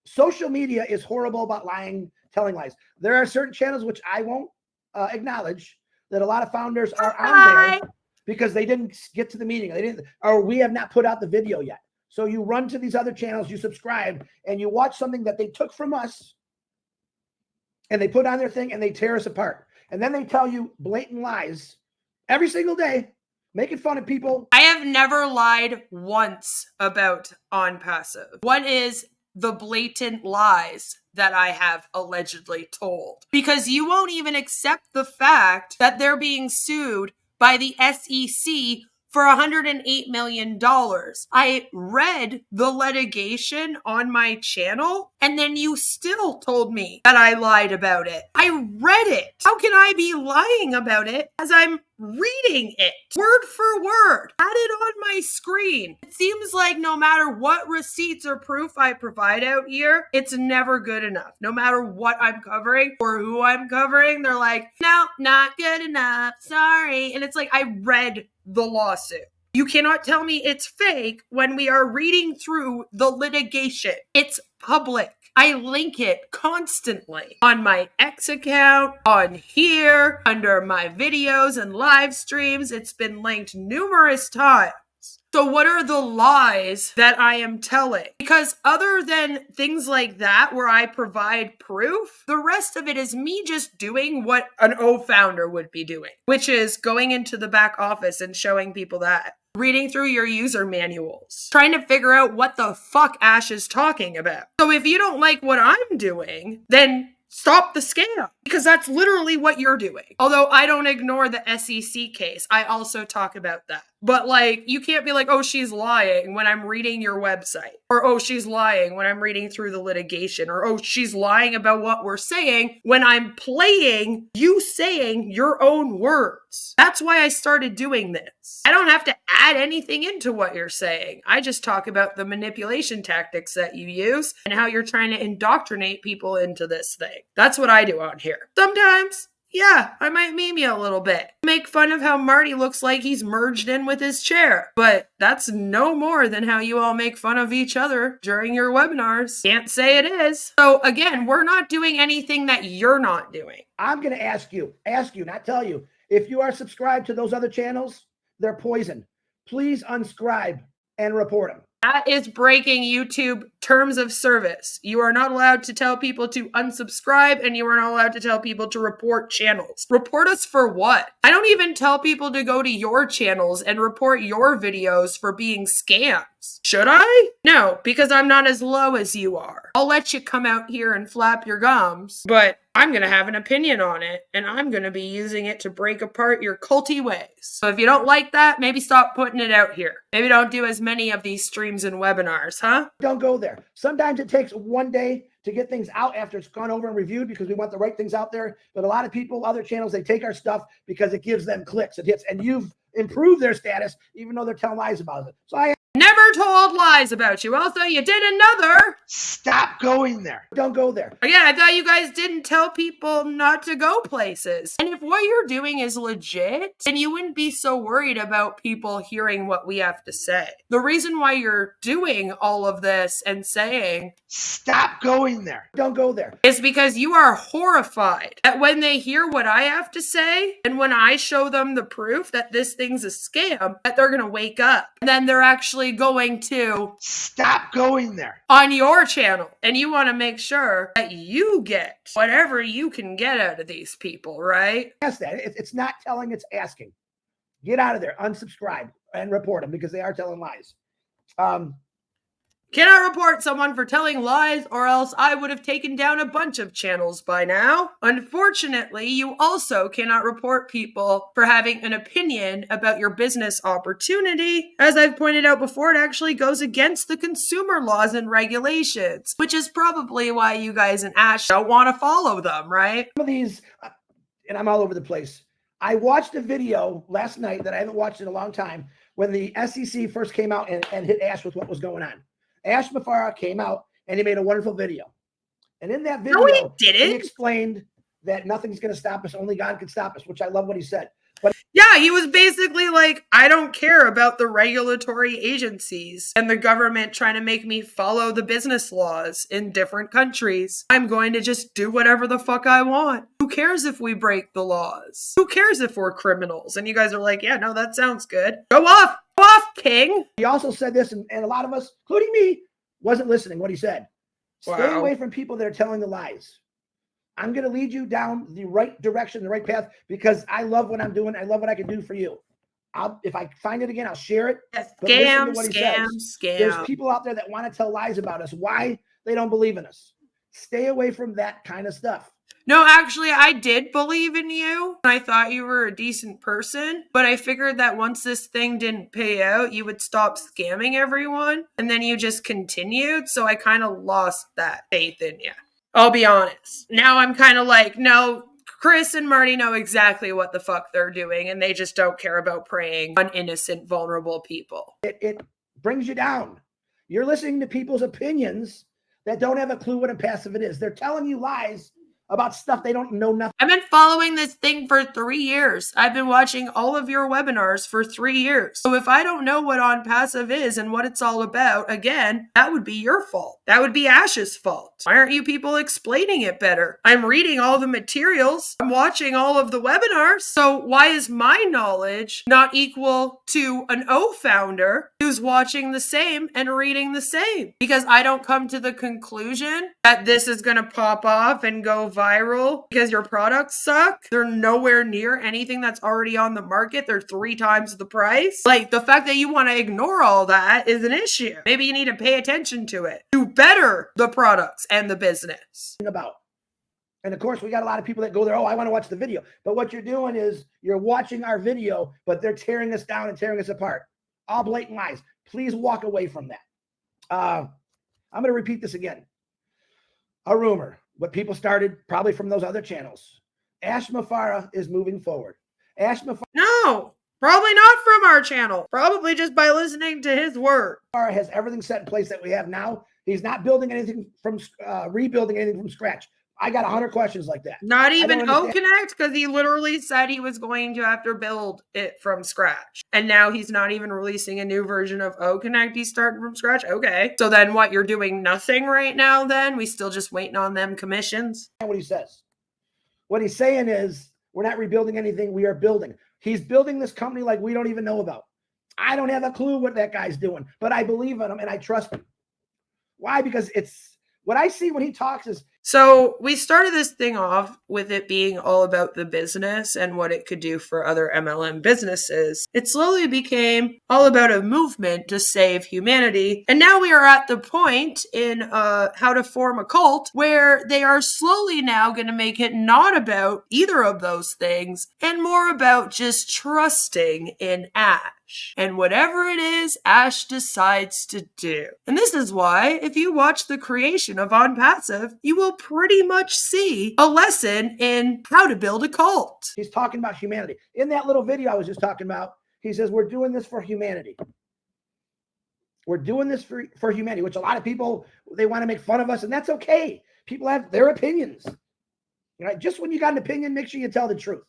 Social media is horrible about lying, telling lies. There are certain channels which I won't acknowledge that a lot of founders are on there because they didn't get to the meeting. They didn't, or we have not put out the video yet. So you run to these other channels, you subscribe, and you watch something that they took from us and they put on their thing and they tear us apart. And then they tell you blatant lies every single day, making fun of people. I have never lied once about Onpassive. What is the blatant lies that I have allegedly told? Because you won't even accept the fact that they're being sued by the SEC for $108 million. I read the litigation on my channel, and then you still told me that I lied about it. I read it. How can I be lying about it as I'm reading it word for word? Had it on my screen. It seems like no matter what receipts or proof I provide out here, it's never good enough. No matter what I'm covering or who I'm covering, they're like, no, not good enough. Sorry. And it's like, I read the lawsuit. You cannot tell me it's fake when we are reading through the litigation. It's public. I link it constantly on my X account, on here, under my videos and live streams. It's been linked numerous times. So what are the lies that I am telling? Because other than things like that where I provide proof, the rest of it is me just doing what an O-founder would be doing, which is going into the back office and showing people that. Reading through your user manuals, trying to figure out what the fuck Ash is talking about. So if you don't like what I'm doing, then stop the scam, because that's literally what you're doing. Although I don't ignore the SEC case. I also talk about that. But like, you can't be like, oh, she's lying when I'm reading your website. Or, oh, she's lying when I'm reading through the litigation. Or, oh, she's lying about what we're saying when I'm playing you saying your own words. That's why I started doing this. I don't have to add anything into what you're saying. I just talk about the manipulation tactics that you use and how you're trying to indoctrinate people into this thing. That's what I do on here. Sometimes, yeah, I might meme you a little bit. Make fun of how Marty looks like he's merged in with his chair. But that's no more than how you all make fun of each other during your webinars. Can't say it is. So again, we're not doing anything that you're not doing. I'm going to ask you, not tell you. If you are subscribed to those other channels, they're poison. Please unsubscribe and report them. That is breaking YouTube terms of service. You are not allowed to tell people to unsubscribe, and you are not allowed to tell people to report channels. Report us for what? I don't even tell people to go to your channels and report your videos for being scams. Should I? No, because I'm not as low as you are. I'll let you come out here and flap your gums, but I'm going to have an opinion on it, and I'm going to be using it to break apart your culty ways. So if you don't like that, maybe stop putting it out here. Maybe don't do as many of these streams and webinars, huh? Don't go there. Sometimes it takes one day to get things out after it's gone over and reviewed because we want the right things out there. But a lot of people, other channels, they take our stuff because it gives them clicks. It hits, and you've improved their status even though they're telling lies about it. So I never told lies about you. Also, you did another. Stop going there. Don't go there. Again, I thought you guys didn't tell people not to go places. And if what you're doing is legit, then you wouldn't be so worried about people hearing what we have to say. The reason why you're doing all of this and saying, stop going there. Don't go there. Is because you are horrified that when they hear what I have to say, and when I show them the proof that this thing's a scam, that they're going to wake up. And then they're actually going to stop going there on your channel. And you want to make sure that you get whatever you can get out of these people, right? Yes, that it's not telling, it's asking. Get out of there, unsubscribe, and report them because they are telling lies. Cannot report someone for telling lies, or else I would have taken down a bunch of channels by now. Unfortunately, you also cannot report people for having an opinion about your business opportunity. As I've pointed out before, it actually goes against the consumer laws and regulations, which is probably why you guys and Ash don't want to follow them, right? Some of these, and I'm all over the place. I watched a video last night that I haven't watched in a long time when the SEC first came out and hit Ash with what was going on. Ash Mufareh came out and he made a wonderful video. And in that No, he video, he didn't. explained that nothing's going to stop us. Only God can stop us, which I love what he said. But Yeah, he was basically like, I don't care about the regulatory agencies and the government trying to make me follow the business laws in different countries. I'm going to just do whatever the fuck I want. Who cares if we break the laws? Who cares if we're criminals? And you guys are like, yeah, no, that sounds good. Go off, king. he also said this, and a lot of us, including me, wasn't listening what he said. Stay Wow. away from people that are telling the lies. I'm going to lead you down the right direction, the right path, because I love what I'm doing. I love what I can do for you. If I find it again, I'll share it. But listen to what he says. There's people out there that want to tell lies about us. Why? They don't believe in us. Stay away from that kind of stuff. No, actually, I did believe in you. I thought you were a decent person, but I figured that once this thing didn't pay out, you would stop scamming everyone, and then you just continued, so I kind of lost that faith in you. I'll be honest. Now I'm kind of like, no, Chris and Marty know exactly what the fuck they're doing, and they just don't care about preying on innocent, vulnerable people. It brings you down. You're listening to people's opinions that don't have a clue what Onpassive it is. They're telling you lies about stuff they don't know nothing. I've been following this thing for 3 years. I've been watching all of your webinars for 3 years. So if I don't know what Onpassive is and what it's all about, again, that would be your fault. That would be Ash's fault. Why aren't you people explaining it better? I'm reading all the materials. I'm watching all of the webinars. So why is my knowledge not equal to an O founder who's watching the same and reading the same? Because I don't come to the conclusion that this is going to pop off and go viral because your products suck. They're nowhere near anything that's already on the market. They're 3 times the price. Like, the fact that you want to ignore all that is an issue. Maybe you need to pay attention to it. Do better the products and the business. About. And of course, we got a lot of people that go there, oh, I want to watch the video. But what you're doing is you're watching our video, but they're tearing us down and tearing us apart. All blatant lies. Please walk away from that. I'm going to repeat this again. A rumor. What people started probably from those other channels. Ash Mufareh is moving forward. Ash Mufareh No, probably not from our channel. Probably just by listening to his word. has everything set in place that we have now. He's not building anything from, rebuilding anything from scratch. I got 100 questions like that. Not even understand. OConnect, because he literally said he was going to have to build it from scratch. And now he's not even releasing a new version of OConnect. He's starting from scratch. Okay. So then what, you're doing nothing right now then? We still just waiting on them commissions? What he says. What he's saying is, we're not rebuilding anything. We are building. He's building this company like we don't even know about. I don't have a clue what that guy's doing, but I believe in him and I trust him. Why? Because it's what I see when he talks is. So we started this thing off with it being all about the business and what it could do for other MLM businesses. It slowly became all about a movement to save humanity. And now we are at the point in How to Form a Cult where they are slowly now going to make it not about either of those things and more about just trusting in Ash and whatever it is Ash decides to do. And this is why, if you watch the creation of Onpassive, you will pretty much see a lesson in how to build a cult. He's talking about humanity. In that little video I was just talking about, he says, we're doing this for humanity. We're doing this for humanity, which a lot of people, they want to make fun of us, and that's okay. People have their opinions. You know, just when you got an opinion, make sure you tell the truth.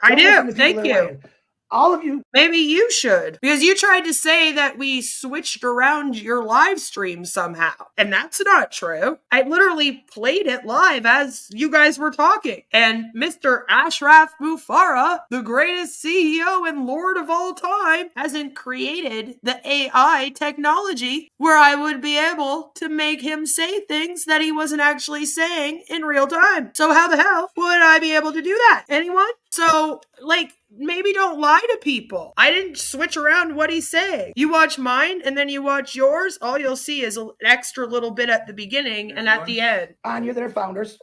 I Don't listen do. to people Thank that are you. lying. All of you. Maybe you should, because you tried to say that we switched around your live stream somehow, and that's not true. I literally played it live as you guys were talking, and Mr. Ashraf Mufareh, the greatest CEO and Lord of all time, hasn't created the AI technology where I would be able to make him say things that he wasn't actually saying in real time. So how the hell would I be able to do that? Anyone? So, like, maybe don't lie to people. I didn't switch around what he's saying. You watch mine and then you watch yours, all you'll see is an extra little bit at the beginning and at the end. Anya, they're founders.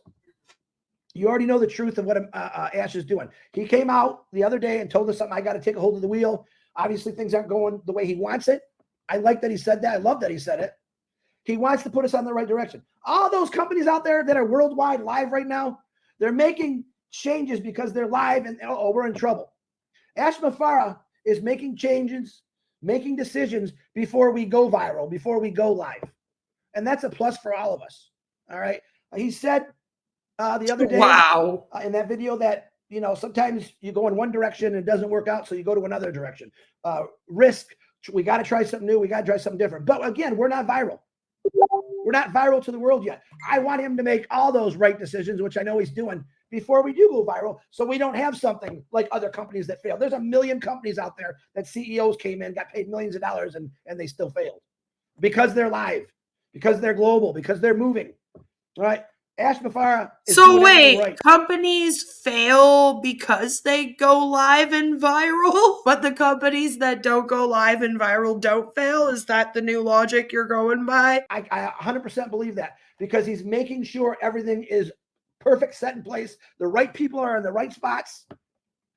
You already know the truth of what Ash is doing. He came out the other day and told us something. I got to take a hold of the wheel. Obviously, things aren't going the way he wants it. I like that he said that. I love that he said it. He wants to put us on the right direction. All those companies out there that are worldwide live right now, they're making changes because they're live and oh, we're in trouble. Ash Mufareh is making changes, making decisions before we go viral, before we go live. And that's a plus for all of us. All right. He said the other day Wow. in that video that, you know, sometimes you go in one direction and it doesn't work out, so you go to another direction. Risk. We got to try something new. We got to try something different. But again, we're not viral. We're not viral to the world yet. I want him to make all those right decisions, which I know he's doing, before we do go viral, so we don't have something like other companies that fail. There's a million companies out there that CEOs came in, got paid millions of dollars, and they still failed because they're live, because they're global, because they're moving. All right. Ash Mufareh is So doing everything wait, right. companies fail because they go live and viral, but the companies that don't go live and viral don't fail? Is that the new logic you're going by? I 100% believe that, because he's making sure everything is perfect, set in place. The right people are in the right spots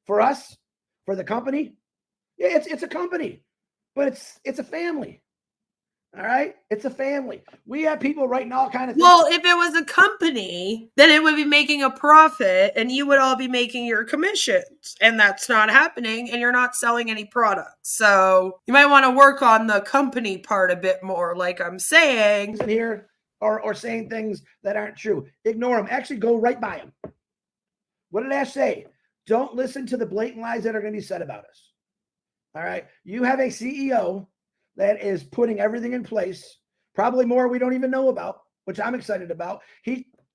for us, for the company. Yeah, it's a company, but it's a family. All right, it's a family. We have people writing all kind of things. Well, if it was a company, then it would be making a profit and you would all be making your commissions. And that's not happening, and you're not selling any products. So you might want to work on the company part a bit more, like I'm saying. In here or saying things that aren't true. Ignore them. Actually, go right by them. What did Ash say? Don't listen to the blatant lies that are going to be said about us. All right. You have a CEO that is putting everything in place, probably more we don't even know about, which I'm excited about.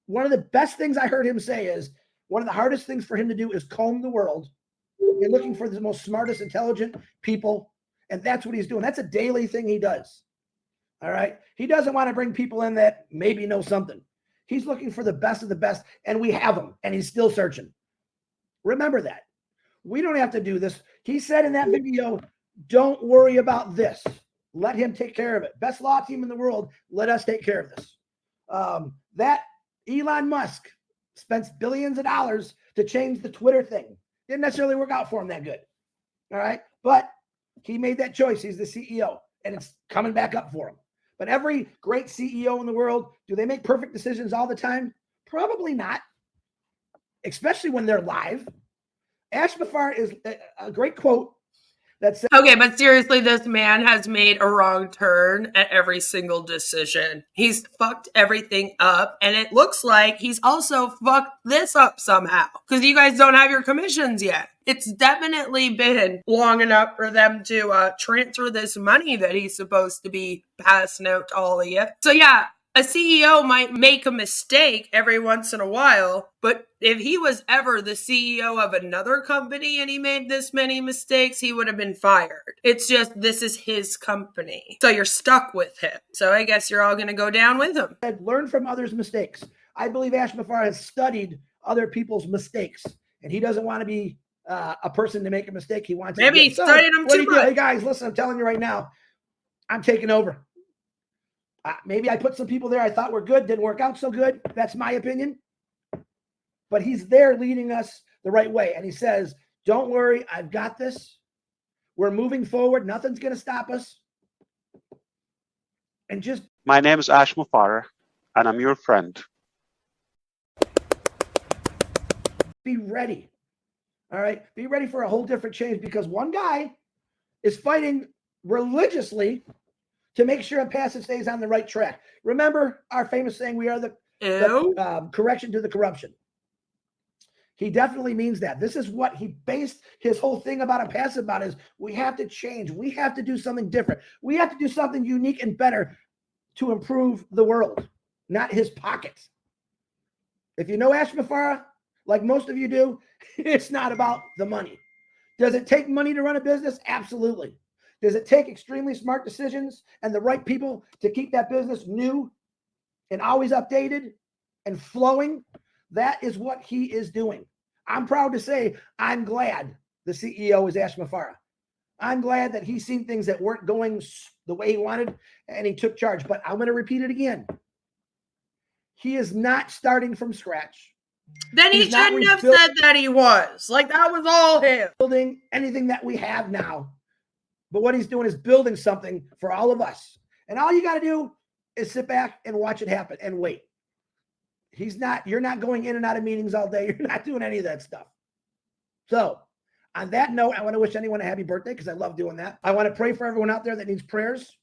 One of the best things I heard him say is one of the hardest things for him to do is comb the world. You're looking for the most smartest, intelligent people, and that's what he's doing. That's a daily thing he does. All right. He doesn't want to bring people in that maybe know something. He's looking for the best of the best, and we have them, and he's still searching. Remember that. We don't have to do this. He said in that video, don't worry about this. Let him take care of it. Best law team in the world. Let us take care of this. That Elon Musk spent billions of dollars to change the Twitter thing. Didn't necessarily work out for him that good. All right. But he made that choice. He's the CEO, and it's coming back up for him. But every great CEO in the world, do they make perfect decisions all the time? Probably not, especially when they're live. Ash Mufareh is a great quote that says, Okay, but seriously, this man has made a wrong turn at every single decision. He's fucked everything up, and it looks like he's also fucked this up somehow, because you guys don't have your commissions yet. It's definitely been long enough for them to transfer this money that he's supposed to be passing out to all of you. So yeah, a CEO might make a mistake every once in a while, but if he was ever the CEO of another company and he made this many mistakes, he would have been fired. It's just, this is his company. So you're stuck with him. So I guess you're all going to go down with him. learn from others' mistakes. I believe Ash Mufareh has studied other people's mistakes, and he doesn't want to be a person to make a mistake. He wants Maybe he studied them too much. Hey guys, listen, I'm telling you right now, I'm taking over. Maybe I put some people there I thought were good, didn't work out so good. That's my opinion. But he's there leading us the right way. And he says, don't worry, I've got this. We're moving forward. Nothing's going to stop us. And just... My name is Ash Mufareh, and I'm your friend. Be ready. All right? Be ready for a whole different change, because one guy is fighting religiously to make sure Onpassive stays on the right track. Remember our famous saying, we are the correction to the corruption. He definitely means that. This is what he based his whole thing about Onpassive about, is we have to change. We have to do something different. We have to do something unique and better to improve the world, not his pockets. If you know Ash Mufareh, like most of you do, it's not about the money. Does it take money to run a business? Absolutely. Does it take extremely smart decisions and the right people to keep that business new and always updated and flowing? That is what he is doing. I'm proud to say I'm glad the CEO is Ash Mufareh. I'm glad that he's seen things that weren't going the way he wanted and he took charge. But I'm going to repeat it again. He is not starting from scratch. Then he shouldn't have said that he was. Like, that was all him. Building anything that we have now. But what he's doing is building something for all of us. And all you got to do is sit back and watch it happen and wait. You're not going in and out of meetings all day. You're not doing any of that stuff. So on that note, I want to wish anyone a happy birthday, because I love doing that. I want to pray for everyone out there that needs prayers.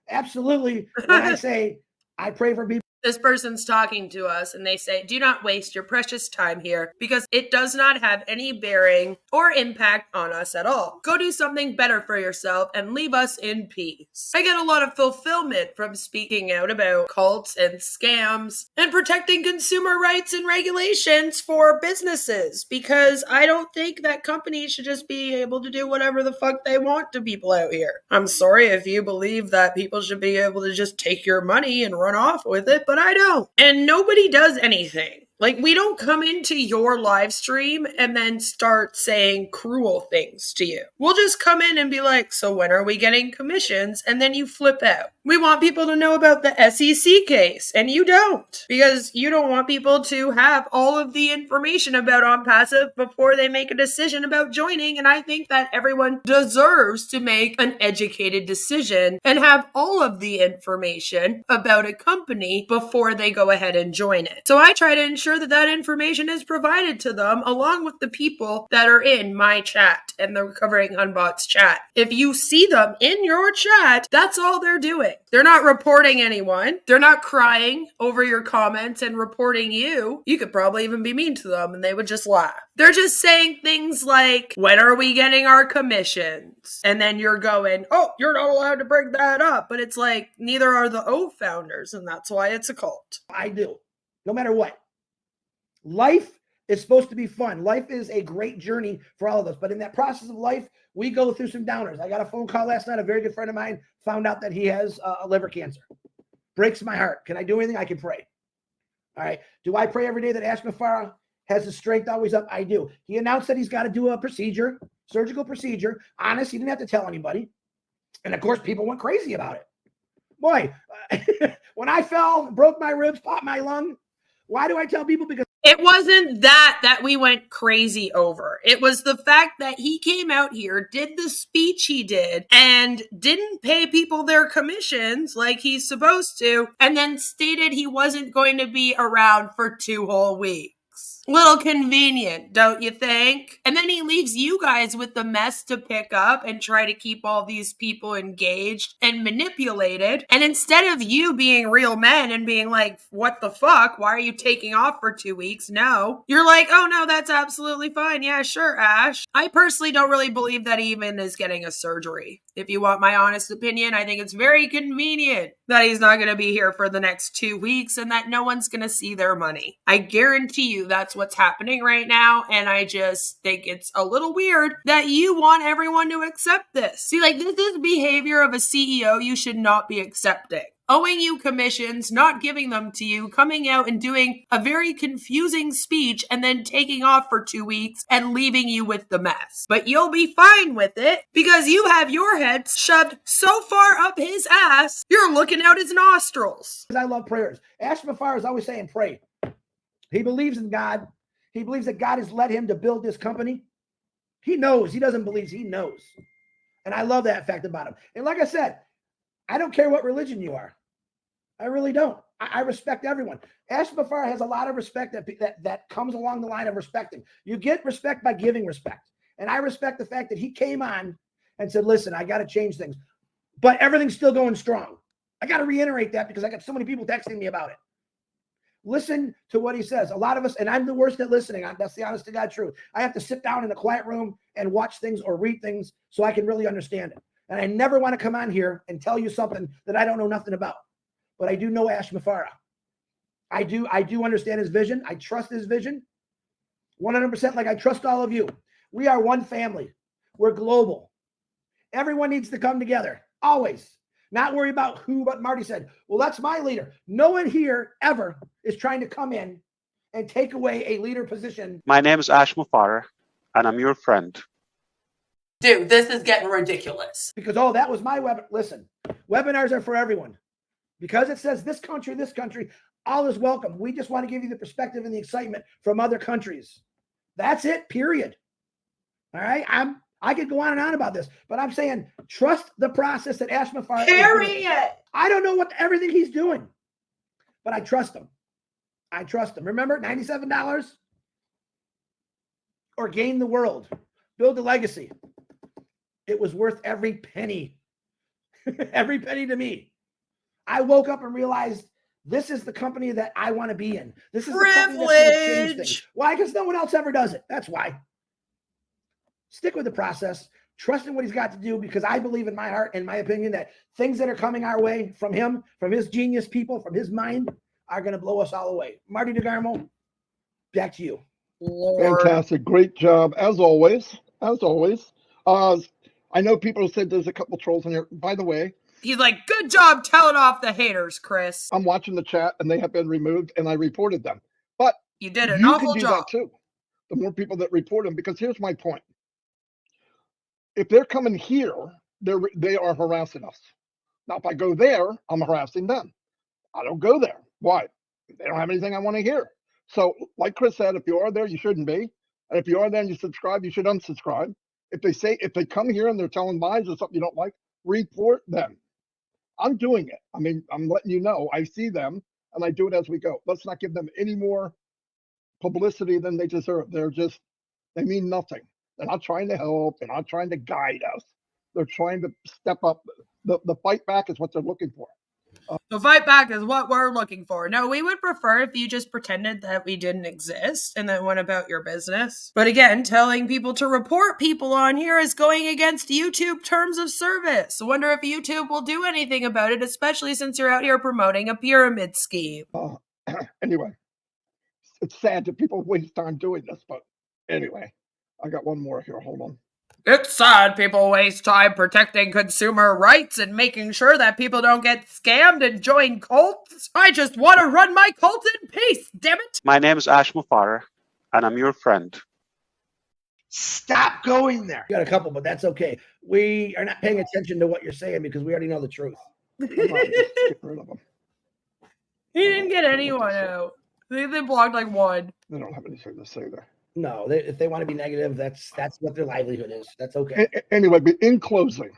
Absolutely. When I say I pray for people This person's talking to us and they say, do not waste your precious time here because it does not have any bearing or impact on us at all. Go do something better for yourself and leave us in peace. I get a lot of fulfillment from speaking out about cults and scams and protecting consumer rights and regulations for businesses because I don't think that companies should just be able to do whatever the fuck they want to people out here. I'm sorry if you believe that people should be able to just take your money and run off with it, but I don't. And nobody does anything. Like, we don't come into your live stream and then start saying cruel things to you. We'll just come in and be like, so when are we getting commissions? And then you flip out. We want people to know about the SEC case, and you don't. Because you don't want people to have all of the information about Onpassive before they make a decision about joining, and I think that everyone deserves to make an educated decision and have all of the information about a company before they go ahead and join it. So I try to ensure that that information is provided to them along with the people that are in my chat and the Recovering Unbots chat. If you see them in your chat, that's all they're doing. They're not reporting anyone. They're not crying over your comments and reporting you. You could probably even be mean to them and they would just laugh. They're just saying things like, when are we getting our commissions? And then you're going, oh, you're not allowed to bring that up. But it's like, neither are the O founders, and that's why it's a cult. I do. No matter what. Life is supposed to be fun. Life is a great journey for all of us. But in that process of life, we go through some downers. I got a phone call last night. A very good friend of mine found out that he has a liver cancer. Breaks my heart. Can I do anything? I can pray. All right. Do I pray every day that Ash Mufareh has his strength always up? I do. He announced that he's got to do a procedure, surgical procedure. Honest, he didn't have to tell anybody. And of course, people went crazy about it. Boy, when I fell, broke my ribs, popped my lung, why do I tell people? Because it wasn't that we went crazy over. It was the fact that he came out here, did the speech he did, and didn't pay people their commissions like he's supposed to, and then stated he wasn't going to be around for 2 whole weeks. Little convenient, don't you think? And then he leaves you guys with the mess to pick up and try to keep all these people engaged and manipulated. And instead of you being real men and being like, what the fuck? Why are you taking off for 2 weeks? No. You're like, oh no, that's absolutely fine. Yeah, sure, Ash. I personally don't really believe that he even is getting a surgery. If you want my honest opinion, I think it's very convenient that he's not going to be here for the next 2 weeks and that no one's going to see their money. I guarantee you that's what's happening right now. And I just think it's a little weird that you want everyone to accept this. See, like, this is behavior of a CEO you should not be accepting. Owing you commissions, not giving them to you, coming out and doing a very confusing speech and then taking off for 2 weeks and leaving you with the mess. But you'll be fine with it because you have your head shoved so far up his ass, you're looking out his nostrils. I love prayers. Ash Mufareh is always saying pray. He believes in God. He believes that God has led him to build this company. He knows. He doesn't believe. He knows. And I love that fact about him. And like I said, I don't care what religion you are. I really don't. I respect everyone. Ash Mufareh has a lot of respect that comes along the line of respecting. You get respect by giving respect. And I respect the fact that he came on and said, listen, I got to change things. But everything's still going strong. I got to reiterate that because I got so many people texting me about it. Listen to what he says. A lot of us, and I'm the worst at listening. That's the honest to God truth. I have to sit down in a quiet room and watch things or read things so I can really understand it. And I never want to come on here and tell you something that I don't know nothing about. But I do know Ash Mufareh. I do understand his vision. I trust his vision 100%, like I trust all of you. We are one family. We're global. Everyone needs to come together, always. Not worry about what Marty said. Well, that's my leader. No one here ever is trying to come in and take away a leader position. My name is Ash Mufareh, and I'm your friend. Dude, this is getting ridiculous. Because, that was my webinar. Listen, webinars are for everyone. Because it says this country, all is welcome. We just want to give you the perspective and the excitement from other countries. That's it, period. All right? I could go on and on about this, but I'm saying trust the process that Ash Mufareh is doing. I don't know everything he's doing, but I trust him. Remember, $97? Or gain the world. Build a legacy. It was worth every penny. Every penny to me. I woke up and realized This is the company that I want to be in. This is the company that's going to change things. Privilege. Why? Because no one else ever does it. That's why. Stick with the process. Trust in what he's got to do, because I believe in my heart and my opinion that things that are coming our way from him, from his genius people, from his mind, are going to blow us all away. Marty DeGarmo, back to you. Lord. Fantastic. Great job. As always. As always. I know people said there's a couple trolls in here. By the way, He's like, good job telling off the haters, Chris. I'm watching the chat and they have been removed and I reported them. But You did an you awful can do job. that too. The more people that report them, because here's my point. If they're coming here, they are harassing us. Now, if I go there, I'm harassing them. I don't go there. Why? They don't have anything I want to hear. So, like Chris said, if you are there, you shouldn't be. And if you are there and you subscribe, you should unsubscribe. If they come here and they're telling lies or something you don't like, report them. I'm doing it. I mean, I'm letting you know. I see them and I do it as we go. Let's not give them any more publicity than they deserve. They mean nothing. They're not trying to help. They're not trying to guide us. They're trying to step up. The fight back is what they're looking for. The fight back is what we're looking for. No, we would prefer if you just pretended that we didn't exist and then went about your business. But again, telling people to report people on here is going against YouTube terms of service. I wonder if YouTube will do anything about it, especially since you're out here promoting a pyramid scheme. Anyway, it's sad that people waste time doing this, but anyway, I got one more here. Hold on. It's sad people waste time protecting consumer rights and making sure that people don't get scammed and join cults. I just want to run my cult in peace, damn it! My name is Ash Mufareh, and I'm your friend. Stop going there. You got a couple, but that's okay. We are not paying attention to what you're saying because we already know the truth. Come on, just get rid of them. He didn't get anyone out. I think they blocked like one. They don't have anything to say there. No, if they want to be negative, that's what their livelihood is. That's okay. Anyway, but in closing,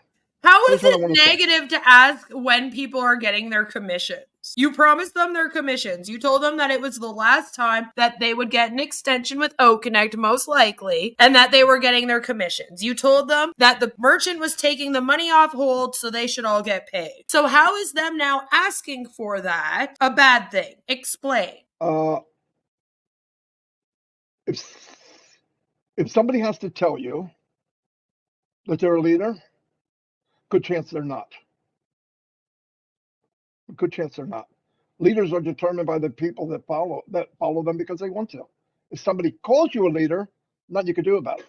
how is here's what I it wanna say. negative to ask when people are getting their commissions? You promised them their commissions. You told them that it was the last time that they would get an extension with OConnect, most likely, and that they were getting their commissions. You told them that the merchant was taking the money off hold, so they should all get paid. So how is them now asking for that a bad thing? Explain. If somebody has to tell you that they're a leader, good chance they're not. Good chance they're not. Leaders are determined by the people that follow them because they want to. If somebody calls you a leader, nothing you can do about it.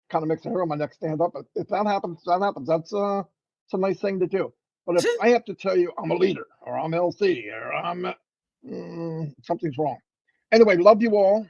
Kind of makes a hair on my neck stand up. But if that happens, that happens. That's a nice thing to do. But if I have to tell you I'm a leader or I'm LC or I'm something's wrong. Anyway, love you all.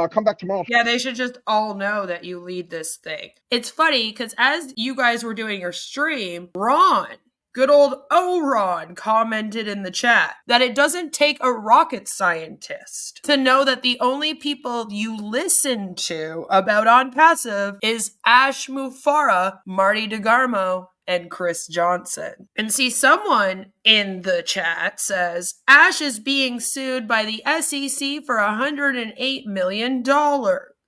Come back tomorrow. Yeah, they should just all know that you lead this thing. It's funny because as you guys were doing your stream, Ron, good old Ron, commented in the chat that it doesn't take a rocket scientist to know that the only people you listen to about Onpassive is Ash Mufareh, Marty DeGarmo, and Chris Johnson. And see, someone in the chat says Ash is being sued by the SEC for $108 million.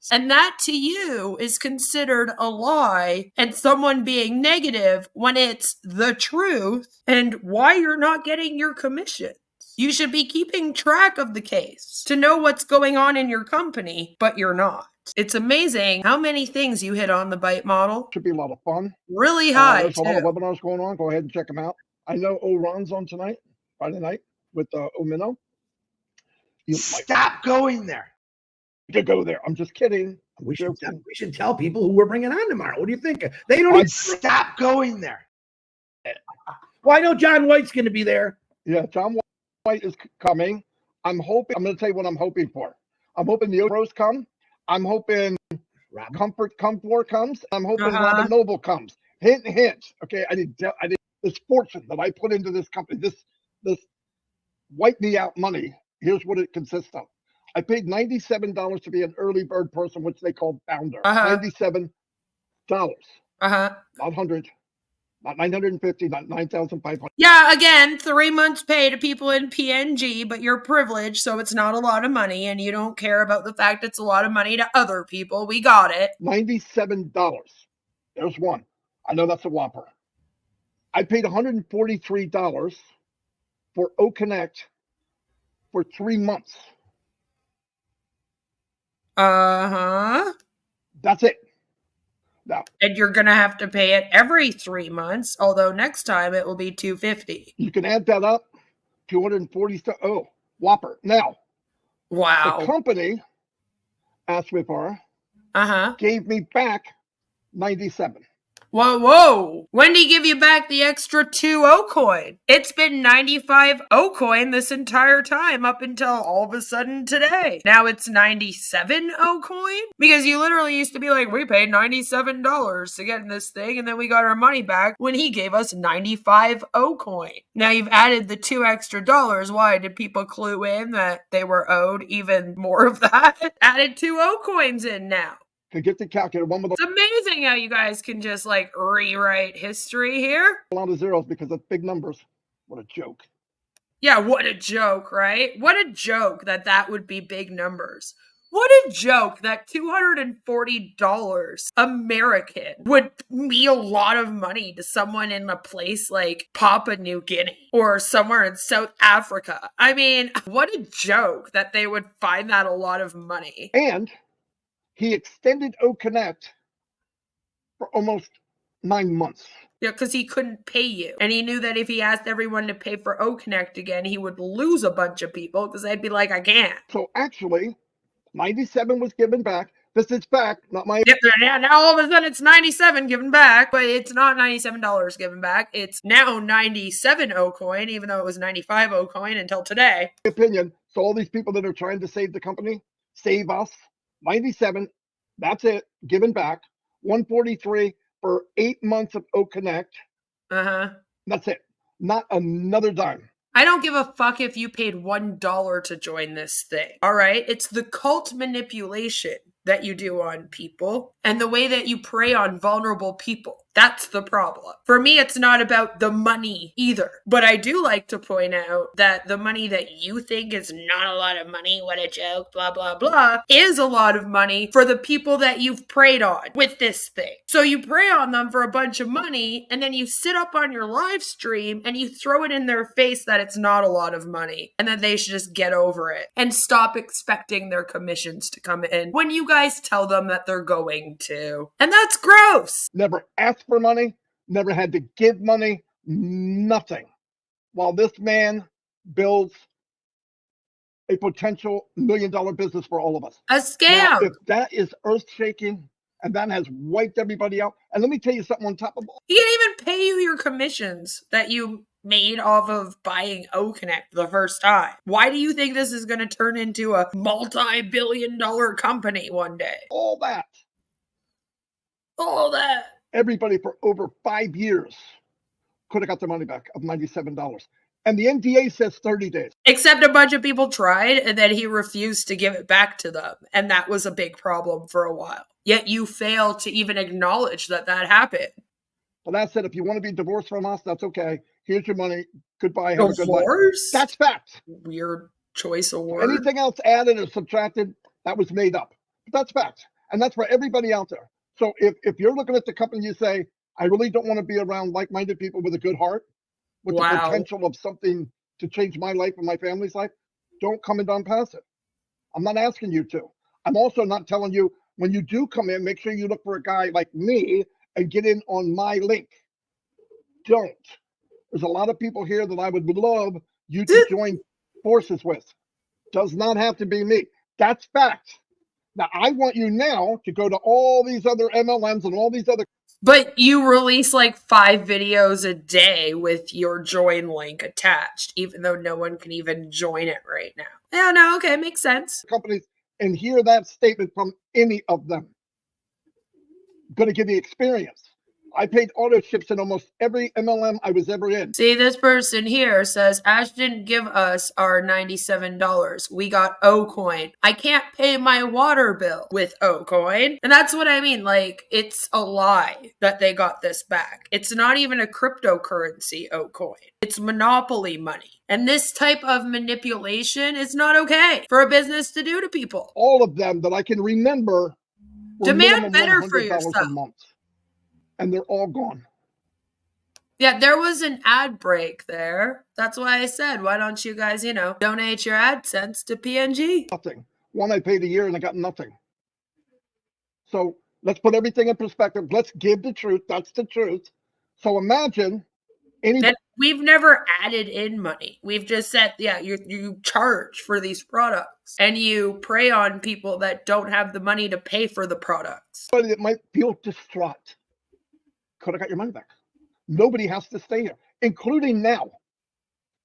And that to you is considered a lie and someone being negative when it's the truth and why you're not getting your commissions. You should be keeping track of the case to know what's going on in your company, but you're not. It's amazing how many things you hit on the bite model. Should be a lot of fun. Really high, There's a lot of too. webinars going on. Go ahead and check them out. I know Ron's on tonight, Friday night, with Omino. Stop going there. To go there. I'm just kidding. We should tell people who we're bringing on tomorrow. What do you think? They don't even stop going there. Well, I know John White's going to be there. Yeah, John White is coming. I'm going to tell you what I'm hoping for. I'm hoping the Oros come. I'm hoping Comfort comes. I'm hoping Robin Noble comes. Hint, hint. Okay, I did this fortune that I put into this company. This wipe me out money. Here's what it consists of. I paid $97 to be an early bird person, which they call founder. $97. Not 100. Not 950, not 9,500. Yeah, again, 3 months pay to people in PNG, but you're privileged, so it's not a lot of money, and you don't care about the fact it's a lot of money to other people. We got it. $97. There's one. I know that's a whopper. I paid $143 for OConnect for 3 months. Uh-huh. That's it. Now, And you're going to have to pay it every 3 months, although next time it will be $250. you can add that up, 240. Oh, whopper. Now, the Wow. company, Ash Mufareh, Uh-huh. gave me back 97. Whoa. When did he give you back the extra 2 O-coin? It's been 95 O-coin this entire time up until all of a sudden today. Now it's 97 O-coin? Because you literally used to be like, we paid $97 to get in this thing, and then we got our money back when he gave us 95 O-coin. Now you've added the 2 extra dollars. Why? Did people clue in that they were owed even more of that? Added 2 O-coins in now. To get the calculator, one with It's amazing how you guys can just like rewrite history here. a lot of zeros because of big numbers. What a joke. Yeah, what a joke, right? What a joke that would be big numbers. What a joke that $240 American would mean a lot of money to someone in a place like Papua New Guinea or somewhere in South Africa. I mean, what a joke that they would find that a lot of money. And he extended OConnect for almost 9 months. Yeah, because he couldn't pay you. And he knew that if he asked everyone to pay for OConnect again, he would lose a bunch of people because they'd be like, I can't. So actually, 97 was given back. This is fact, not my Yep, now all of a sudden it's 97 given back, but it's not $97 given back. It's now 97 O-coin, even though it was 95 O-coin until today. opinion. So all these people that are trying to save the company, save us, 97, that's it, given back. 143 for 8 months of OConnect. Uh-huh. That's it. Not another dime. I don't give a fuck if you paid $1 to join this thing. All right? It's the cult manipulation that you do on people and the way that you prey on vulnerable people. That's the problem. For me, it's not about the money either. But I do like to point out that the money that you think is not a lot of money, what a joke, blah, blah, blah, is a lot of money for the people that you've preyed on with this thing. So you prey on them for a bunch of money, and then you sit up on your live stream and you throw it in their face that it's not a lot of money and that they should just get over it and stop expecting their commissions to come in when you guys tell them that they're going to. And that's gross. Never asked for money, never had to give money, nothing. While this man builds a potential $1 million business for all of us. A Now, scam. if that is earth-shaking and that has wiped everybody out, and let me tell you something on top of all, He can't even pay you your commissions that you made off of buying OConnect the first time. Why do you think this is going to turn into a multi-billion-dollar company one day? all that, All that. everybody for over 5 years could have got their money back of $97. And the NDA says 30 days. Except a bunch of people tried and then he refused to give it back to them. And that was a big problem for a while. Yet you failed to even acknowledge that that happened. Well, that said, if you want to be divorced from us, that's okay. Here's your money. Goodbye. Have a good life. Divorce? That's fact. Weird choice of word. Anything else added or subtracted, that was made up. But that's fact. And that's for everybody out there. So if you're looking at the company, you say, I really don't want to be around like-minded people with a good heart, with the Wow. potential of something to change my life and my family's life, don't come into Onpassive. I'm not asking you to. I'm also not telling you, when you do come in, make sure you look for a guy like me and get in on my link. Don't. There's a lot of people here that I would love you to join forces with. Does not have to be me. That's fact. Now, I want you now to go to all these other MLMs and all these other. But you release like 5 videos a day with your join link attached, even though no one can even join it right now. Yeah, no, okay, makes sense. companies and hear that statement from any of them. Going to give you experience. I paid auto ships in almost every MLM I was ever in. See, this person here says, Ash didn't give us our $97. We got O-coin. I can't pay my water bill with O-coin. And that's what I mean. Like, it's a lie that they got this back. It's not even a cryptocurrency O-coin. It's monopoly money. And this type of manipulation is not okay for a business to do to people. All of them that I can remember were Demand minimum better for $100 a yourself. month. And they're all gone. Yeah, there was an ad break there. That's why I said, why don't you guys, donate your AdSense to PNG? Nothing. One I paid a year and I got nothing. So let's put everything in perspective. Let's give the truth. That's the truth. So imagine anybody. And we've never added in money. We've just said, yeah, you charge for these products and you prey on people that don't have the money to pay for the products. That might feel distraught could have got your money back. Nobody has to stay here, including now.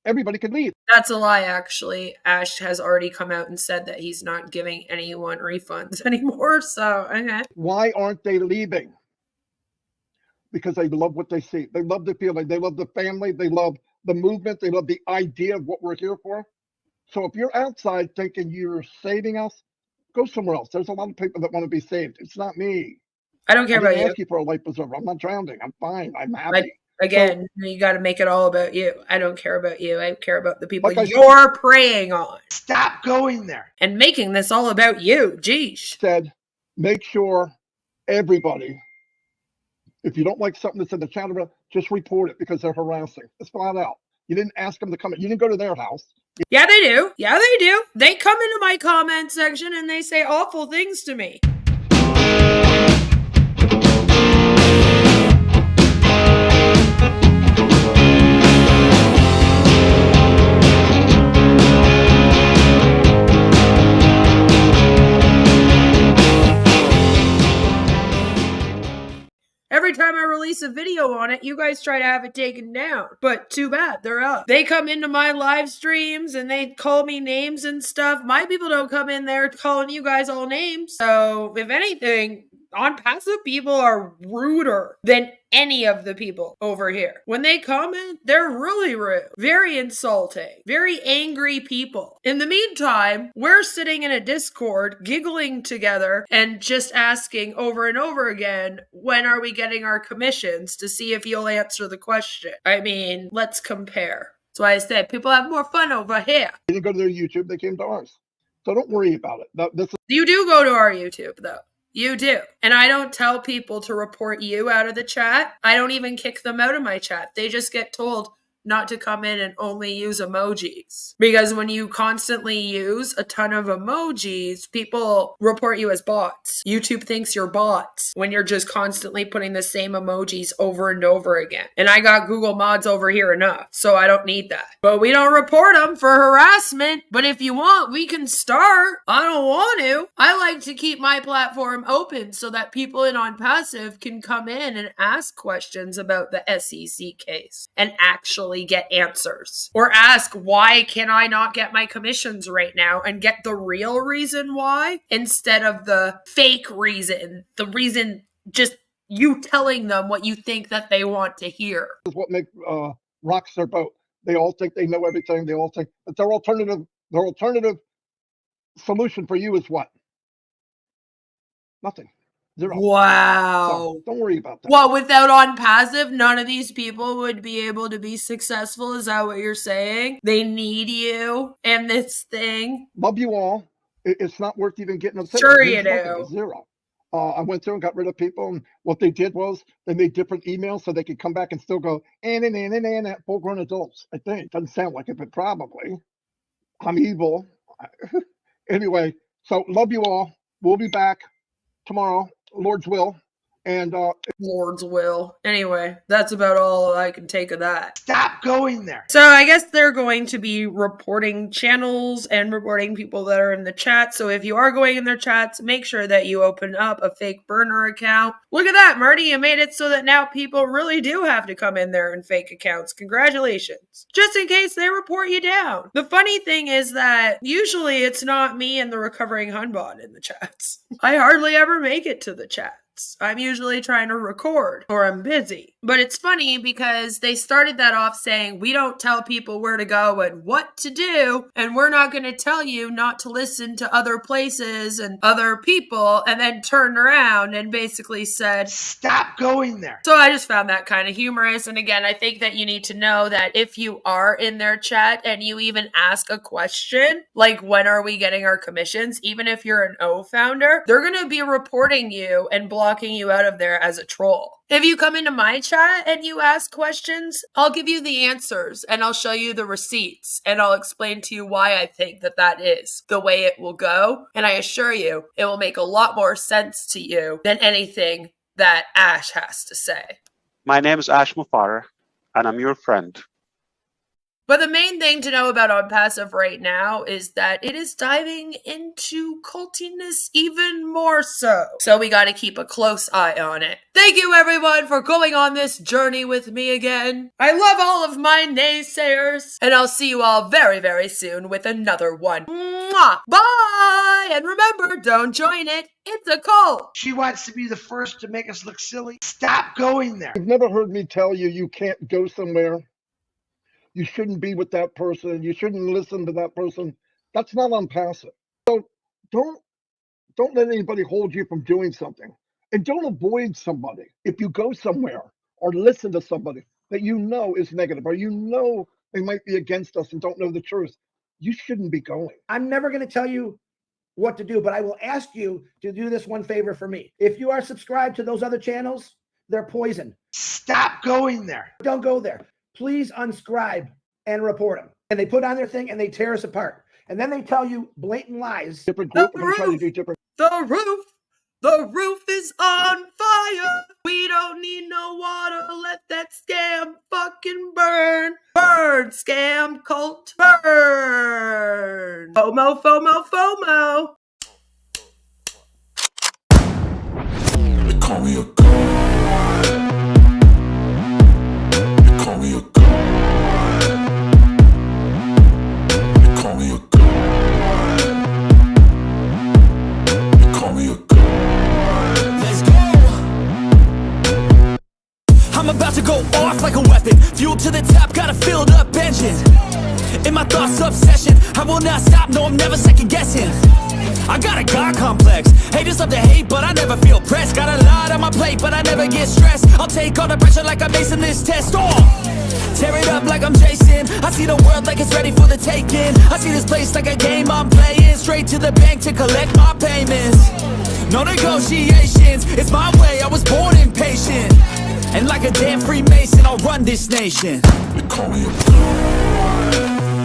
Everybody could leave. That's a lie, actually. Ash has already come out and said that he's not giving anyone refunds anymore. So, okay. Why aren't they leaving? Because they love what they see. They love the feeling. They love the family. They love the movement. They love the idea of what we're here for. So if you're outside thinking you're saving us, go somewhere else. There's a lot of people that want to be saved. It's not me. I don't care I didn't about you. ask you for a life preserver. I'm not drowning. I'm fine. I'm happy. Again, you got to make it all about you. I don't care about you. I care about the people Like you're preying on. Stop going there. And making this all about you. Geesh. Said, make sure everybody, if you don't like something that's in the chat, just report it because they're harassing. It's flat out. You didn't ask them to come in. You didn't go to their house. Yeah, they do. Yeah, they do. They come into my comment section and they say awful things to me. Every time I release a video on it, you guys try to have it taken down. But too bad, they're up. They come into my live streams and they call me names and stuff. My people don't come in there calling you guys all names. So, if anything, Onpassive people are ruder than any of the people over here. When they comment, they're really rude, very insulting, very angry people. In the meantime, we're sitting in a Discord, giggling together and just asking over and over again, when are we getting our commissions, to see if you'll answer the question. I mean, let's compare. That's why I said people have more fun over here. They didn't go to their YouTube. They came to ours. So don't worry about it. You do go to our YouTube, though. You do. And I don't tell people to report you out of the chat. I don't even kick them out of my chat. They just get told not to come in and only use emojis. Because when you constantly use a ton of emojis, people report you as bots. YouTube thinks you're bots when you're just constantly putting the same emojis over and over again. And I got Google mods over here enough, so I don't need that. But we don't report them for harassment. But if you want, we can start. I don't want to. I like to keep my platform open so that people in Onpassive can come in and ask questions about the SEC case and actually get answers, or ask, why can I not get my commissions right now, and get the real reason why instead of the fake reason, the reason just you telling them what you think that they want to hear. This is what makes rocks their boat. They all think they know everything. They all think, but their alternative solution for you is what? Nothing. Zero. Wow. So don't worry about that. Well, without Onpassive, none of these people would be able to be successful. Is that what you're saying? They need you and this thing. Love you all. It's not worth even getting upset. Sure you do. Zero. I went through and got rid of people, and what they did was they made different emails so they could come back and still go and at full-grown adults. I think doesn't sound like it, but probably. I'm evil. Anyway, so love you all. We'll be back tomorrow, Lord's will. And Lord's will. Anyway, that's about all I can take of that. Stop going there. So I guess they're going to be reporting channels and reporting people that are in the chat. So if you are going in their chats, make sure that you open up a fake burner account. Look at that, Marty. You made it so that now people really do have to come in there in fake accounts. Congratulations. Just in case they report you down. The funny thing is that usually it's not me and the recovering Hunbot in the chats. I hardly ever make it to the chat. I'm usually trying to record or I'm busy. But it's funny because they started that off saying, we don't tell people where to go and what to do, and we're not going to tell you not to listen to other places and other people, and then turned around and basically said, stop going there. So I just found that kind of humorous. And again, I think that you need to know that if you are in their chat and you even ask a question, like when are we getting our commissions, even if you're an O founder, they're going to be reporting you and blogging locking you out of there as a troll. If you come into my chat and you ask questions, I'll give you the answers and I'll show you the receipts and I'll explain to you why I think that that is the way it will go. And I assure you, it will make a lot more sense to you than anything that Ash has to say. My name is Ash Mufareh, and I'm your friend. But the main thing to know about Onpassive right now is that it is diving into cultiness even more so. So we got to keep a close eye on it. Thank you everyone for going on this journey with me again. I love all of my naysayers. And I'll see you all very, very soon with another one. Mwah! Bye! And remember, don't join it. It's a cult. She wants to be the first to make us look silly. Stop going there. You've never heard me tell you you can't go somewhere. You shouldn't be with that person. You shouldn't listen to that person. That's not Onpassive. So don't let anybody hold you from doing something. And don't avoid somebody. If you go somewhere or listen to somebody that you know is negative, or you know they might be against us and don't know the truth, you shouldn't be going. I'm never going to tell you what to do, but I will ask you to do this one favor for me. If you are subscribed to those other channels, they're poison. Stop going there. Don't go there. Please unscribe and report them. And they put on their thing and they tear us apart. And then they tell you blatant lies. Different group, we're trying to do different. The roof is on fire. We don't need no water. Let that scam fucking burn. Burn, scam cult. Burn. FOMO, FOMO, FOMO. They call me a god. They call me a god. They call me a god. They call me a god. Let's go. I'm about to go off like a weapon. Fuel to the top, got a filled up engine. In my thoughts, obsession. I will not stop, no, I'm never second guessing. I got a God complex. Haters love to hate, but I never feel pressed. Got a lot on my plate, but I never get stressed. I'll take all the pressure like I'm acing this test. Tear it up like I'm Jason. I see the world like it's ready for the taking. I see this place like a game I'm playing. Straight to the bank to collect my payments. No negotiations, it's my way, I was born impatient. And like a damn Freemason, I'll run this nation. They call me a god.